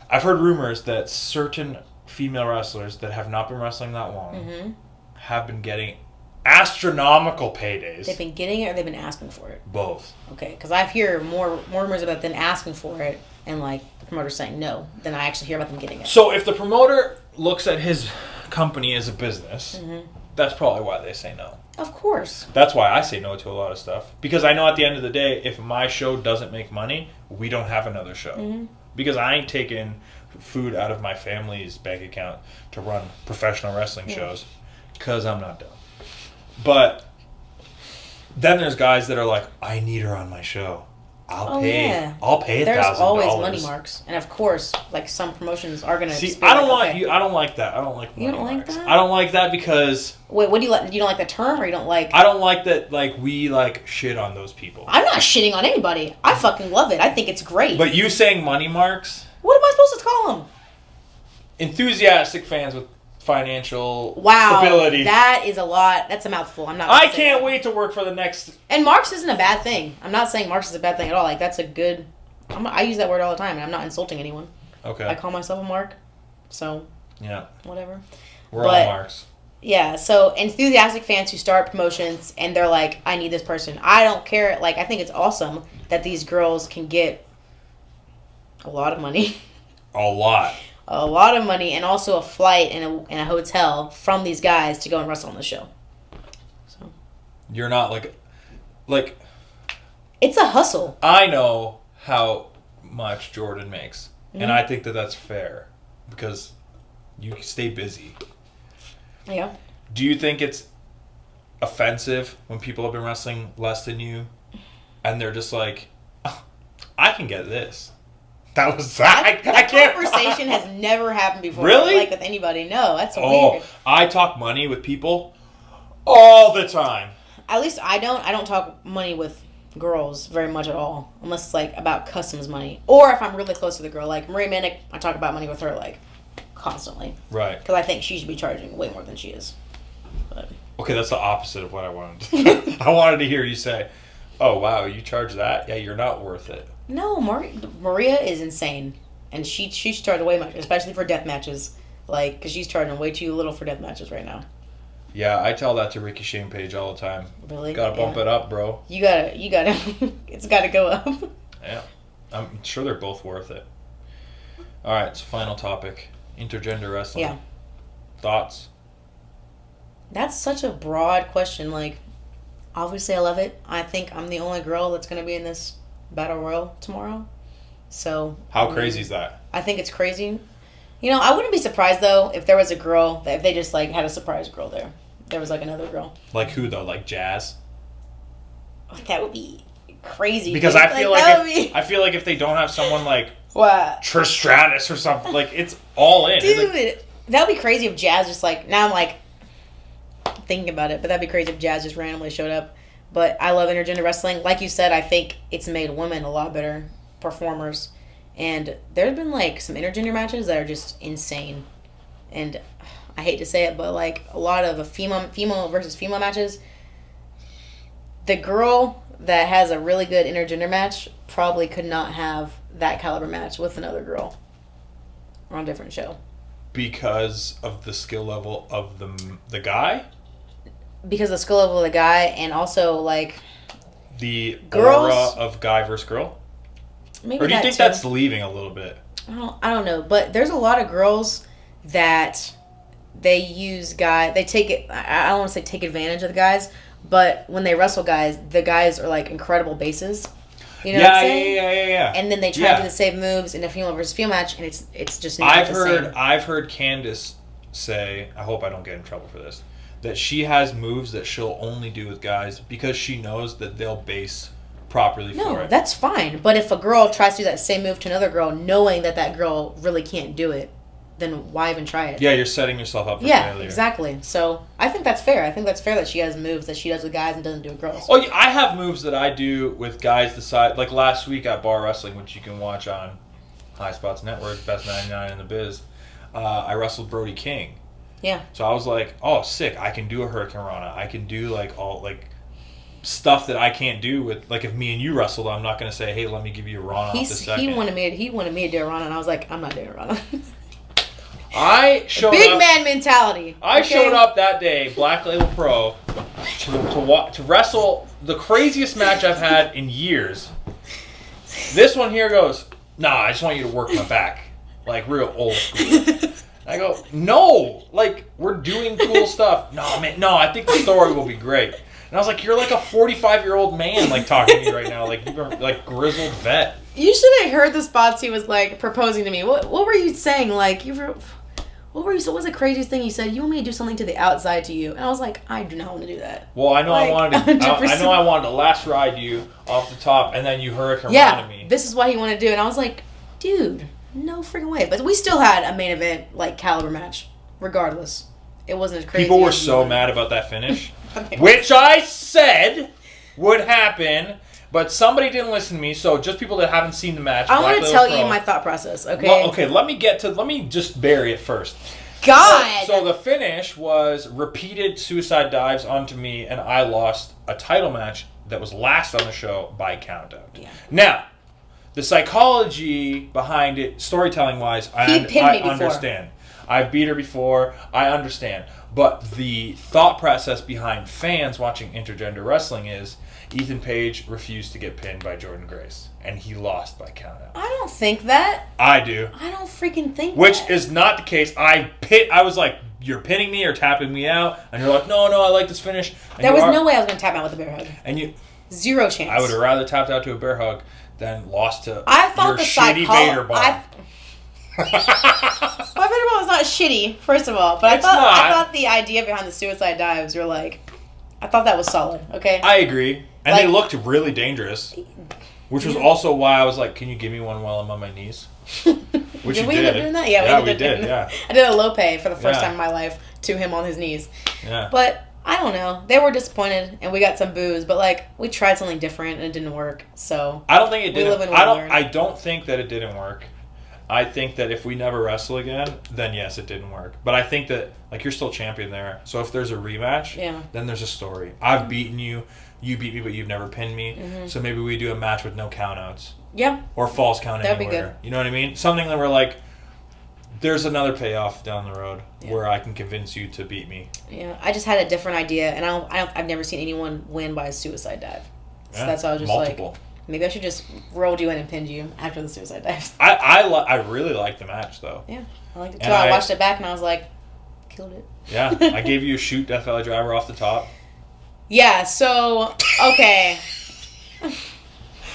I've heard rumors that certain female wrestlers that have not been wrestling that long have been getting astronomical paydays. They've been getting it or they've been asking for it? Both. Okay, because I hear more rumors about them asking for it and like the promoter saying no than I actually hear about them getting it. So if the promoter looks at his company as a business, that's probably why they say no. Of course. That's why I say no to a lot of stuff. Because I know at the end of the day, if my show doesn't make money, we don't have another show. Because I ain't taking food out of my family's bank account to run professional wrestling shows. Because I'm not dumb. But then there's guys that are like, I need her on my show. I'll pay $1,000. There's always money marks, and of course, like some promotions are gonna. See, I don't like you. I don't like that. I don't like money You don't like marks. that? I don't like that because. Wait, what do you like? You don't like the term, or you don't like? I don't like that. Like we like shit on those people. I'm not shitting on anybody. I fucking love it. I think it's great. But you saying money marks? What am I supposed to call them? Enthusiastic fans with financial Wow, stability. that is a lot. That's a mouthful. I'm not. I can't wait to work for the next. And marks isn't a bad thing. I'm not saying marks is a bad thing at all. Like that's a good. I use that word all the time, and I'm not insulting anyone. Okay. I call myself a mark, so. Yeah. Whatever. We're all marks. Yeah, so enthusiastic fans who start promotions and they're like, I need this person. I don't care. Like, I think it's awesome that these girls can get a lot of money. A lot. A lot of money and also a flight and a hotel from these guys to go and wrestle on the show. So You're not like. it's a hustle. I know how much Jordynne makes, and I think that that's fair because you stay busy. Yeah. Do you think it's offensive when people have been wrestling less than you, and they're just like, oh, I can get this? That was That I can't. conversation has never happened before. Really? Like with anybody. No, that's weird. I talk money with people all the time. At least I don't. I don't talk money with girls very much at all, unless it's like about customs money, or if I'm really close to the girl, like Marie Minnick, I talk about money with her like constantly, Right. because I think she should be charging way more than she is. But Okay, that's the opposite of what I wanted. I wanted to hear you say, "Oh wow, you charge that? Yeah, you're not worth it." no, Maria is insane, and she's charging way much, especially for death matches, like because she's charging way too little for death matches right now. Yeah, I tell that to Ricky Shane Page all the time. Really, Gotta bump it up, bro. You gotta, it's gotta go up. Yeah, I'm sure they're both worth it. All right, so final topic: intergender wrestling. Yeah. Thoughts? That's such a broad question. Like, obviously, I love it. I think I'm the only girl that's going to be in this battle royal tomorrow. So. How crazy is that? I think it's crazy. You know, I wouldn't be surprised, though, if there was a girl, that if they just, like, had a surprise girl there. There was, like, another girl. Like who, though? Like Jazz? That would be crazy. Because dude. I feel I feel like if they don't have someone like What? Trish Stratus or something, like, it's all in. Dude, It's like, that would be crazy if Jazz just, like, now I'm, like, thinking about it, but that'd be crazy if Jazz just randomly showed up. But I love intergender wrestling. Like you said, I think it's made women a lot better performers. And there's been, like, some intergender matches that are just insane. And I hate to say it, but, like, a lot of female versus female matches, the girl that has a really good intergender match probably could not have that caliber match with another girl on a different show. because of the skill level of the guy? Because of the skill level of the guy, and also, like... The girls, aura of guy versus girl? Maybe or do you that think too. that's leaving a little bit? I don't know, but there's a lot of girls that they use they take it, I don't want to say take advantage of the guys, but when they wrestle guys, the guys are like incredible bases. You know what I'm saying? Yeah. And then they try to do the same moves in a female versus female match, and it's just not the same. I've heard Candace say, I hope I don't get in trouble for this, that she has moves that she'll only do with guys because she knows that they'll base properly for it. No, that's fine. But if a girl tries to do that same move to another girl, knowing that girl really can't do it, then why even try it? Yeah, you're setting yourself up for failure. Yeah, exactly. So I think that's fair. I think that's fair that she has moves that she does with guys and doesn't do with girls. Oh, yeah, I have moves that I do with guys the size. Like last week at Bar Wrestling, which you can watch on High Spots Network, Best 99 in the Biz. I wrestled Brody King. Yeah. So I was like, oh, sick. I can do a Hurricane Rana. I can do like all like stuff that I can't do with, like, if me and you wrestled, I'm not going to say, hey, let me give you a Rana off the second. He wanted me to do a Rana, and I was like, I'm not doing a Rana. I showed Big up, man mentality. I showed up that day, Black Label Pro, to wrestle the craziest match I've had in years. This one here goes, nah, I just want you to work my back. Like, real old school. I go, no! Like, we're doing cool stuff. No, man, no, I think the story will be great. And I was like, you're like a 45-year-old man, like, talking to me right now. Like, you're like grizzled vet. You should have heard the spots he was, like, proposing to me. What were you saying? Like, what was the craziest thing you said? You want me to do something to the outside to you? And I was like, I do not want to do that. Well, I know like, I wanted to last ride you off the top, and then you hurricane run me. This is what he wanted to do. And I was like, dude, no freaking way. But we still had a main event, like, caliber match, regardless. It wasn't as crazy. People were as so mad about that finish, Okay. which I said would happen, but somebody didn't listen to me. So just people that haven't seen the match. I want to tell you my thought process, okay? Well, okay, let me just bury it first. God! So the finish was repeated suicide dives onto me, and I lost a title match that was last on the show by countout. Yeah. Now, the psychology behind it, storytelling-wise, I understand. I've beat her before. I understand. But the thought process behind fans watching intergender wrestling is Ethan Page refused to get pinned by Jordynne Grace, and he lost by countout. I don't think that. I do. I don't freaking think Which that. is not the case. I was like, you're pinning me or tapping me out, and you're like, no, I like this finish. And There was no way I was going to tap out with a bear hug. And you, Zero chance. I would have rather tapped out to a bear hug than lost to I thought your the shitty Vader bomb. My Vader bomb was not shitty, first of all, but It's I not. thought the idea behind the suicide dives were like, I thought that was solid. Okay. I agree, and Like- they looked really dangerous, which was also why I was like, "Can you give me one while I'm on my knees?" Which Did you we did. end up doing that? Yeah, we we ended up did. doing Yeah, that. I did a low pay for the first Yeah. time in my life to him on his knees. yeah. But I don't know. They were disappointed, and we got some boos. But like, we tried something different, and it didn't work. So I don't think it we didn't. live and we learn. I don't think that it didn't work. I think that if we never wrestle again, then yes, it didn't work. But I think that, like, you're still champion there. So if there's a rematch, Yeah. then there's a story. I've beaten you. You beat me, but you've never pinned me. Mm-hmm. So maybe we do a match with no countouts. yeah, Or false count That'd be anywhere. good. You know what I mean? Something that we're like, there's another payoff down the road Yeah. where I can convince you to beat me. yeah. I just had a different idea, and I've never seen anyone win by a suicide dive. So Yeah, that's why I was just multiple. like, maybe I should just rolled you in and pinned you after the suicide dives. I really like the match, though. Yeah, I liked it too. And I I- watched it back, and I was like, killed it. Yeah, I gave you a shoot Death Valley Driver off the top. Yeah. So okay.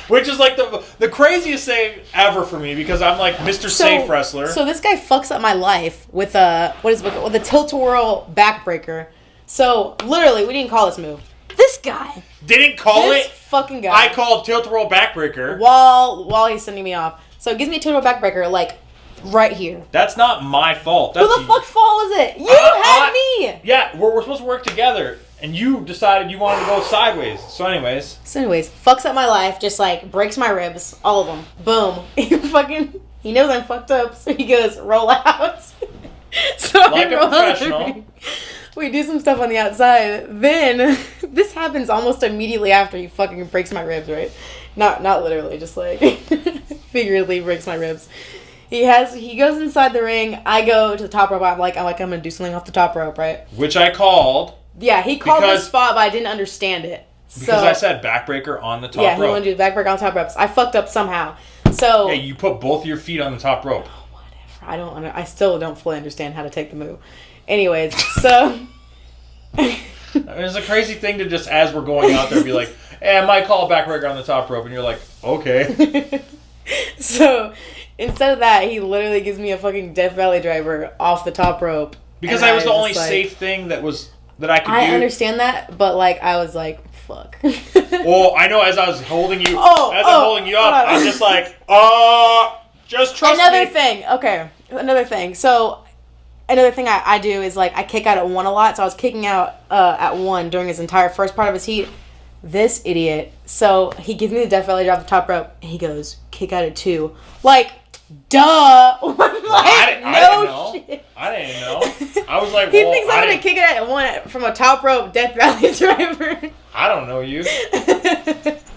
Which is like the craziest thing ever for me because I'm like Mr. Safe Wrestler. So this guy fucks up my life with a with a tilt-a-whirl backbreaker. So literally, we didn't call this move. This guy. Didn't call This it. fucking guy. I called tilt-a-roll backbreaker. while he's sending me off. So it gives me a tilt-a-whirl backbreaker like right here. That's not my fault. That's Who the fuck fault is it? You had me. Yeah, we're supposed to work together, and you decided you wanted to go sideways. So anyways. So anyways, fucks up my life, just like breaks my ribs, all of them. Boom. He knows I'm fucked up, so he goes, roll out. So Like I a roll out. professional. We do some stuff on the outside. Then this happens almost immediately after he fucking breaks my ribs, right? Not literally, just like figuratively breaks my ribs. He goes inside the ring. I go to the top rope. I'm gonna do something off the top rope, right? Which I called. Yeah, he called the spot, but I didn't understand it. Because I said backbreaker on the top rope. Yeah, he wanted to do the backbreaker on top ropes. I fucked up somehow. So. Yeah, you put both your feet on the top rope. Whatever. I still don't fully understand how to take the move. Anyways, so. It's a crazy thing to just, as we're going out there, be like, hey, I might call a backbreaker on the top rope. And you're like, okay. So, instead of that, he literally gives me a fucking Death Valley driver off the top rope. Because that was the only safe thing that I could do. I understand that, but I was like, fuck. Well, I know as I was holding you, I'm just like, just trust me. Another thing. So, another thing I do is, I kick out at 1 a lot. So, I was kicking out at 1 during his entire first part of his heat. This idiot. So, he gives me the Death Valley drop the top rope. And he goes, kick out at 2. Duh. I didn't know. Shit. I didn't know. I was like, he thinks I'm going to kick it at 1 from a top rope Death Valley driver. I don't know you.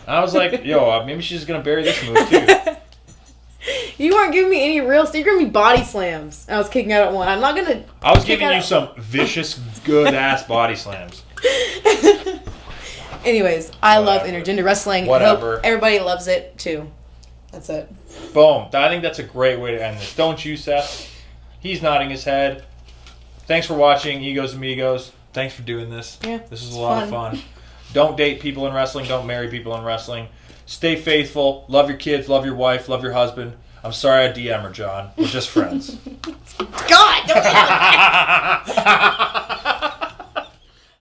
I was like, yo, maybe she's going to bury this move, too. You weren't giving me any real stuff. You're giving me body slams. I was kicking out at 1. I'm not going to... I was giving you some vicious, good-ass body slams. Anyways, I love intergender wrestling. Whatever. I hope everybody loves it, too. That's it. Boom. I think that's a great way to end this. Don't you, Seth? He's nodding his head. Thanks for watching Egos Amigos. Thanks for doing this. Yeah, this is a lot of fun. Don't date people in wrestling. Don't marry people in wrestling. Stay faithful. Love your kids. Love your wife. Love your husband. I'm sorry I DM her, John. We're just friends. God, don't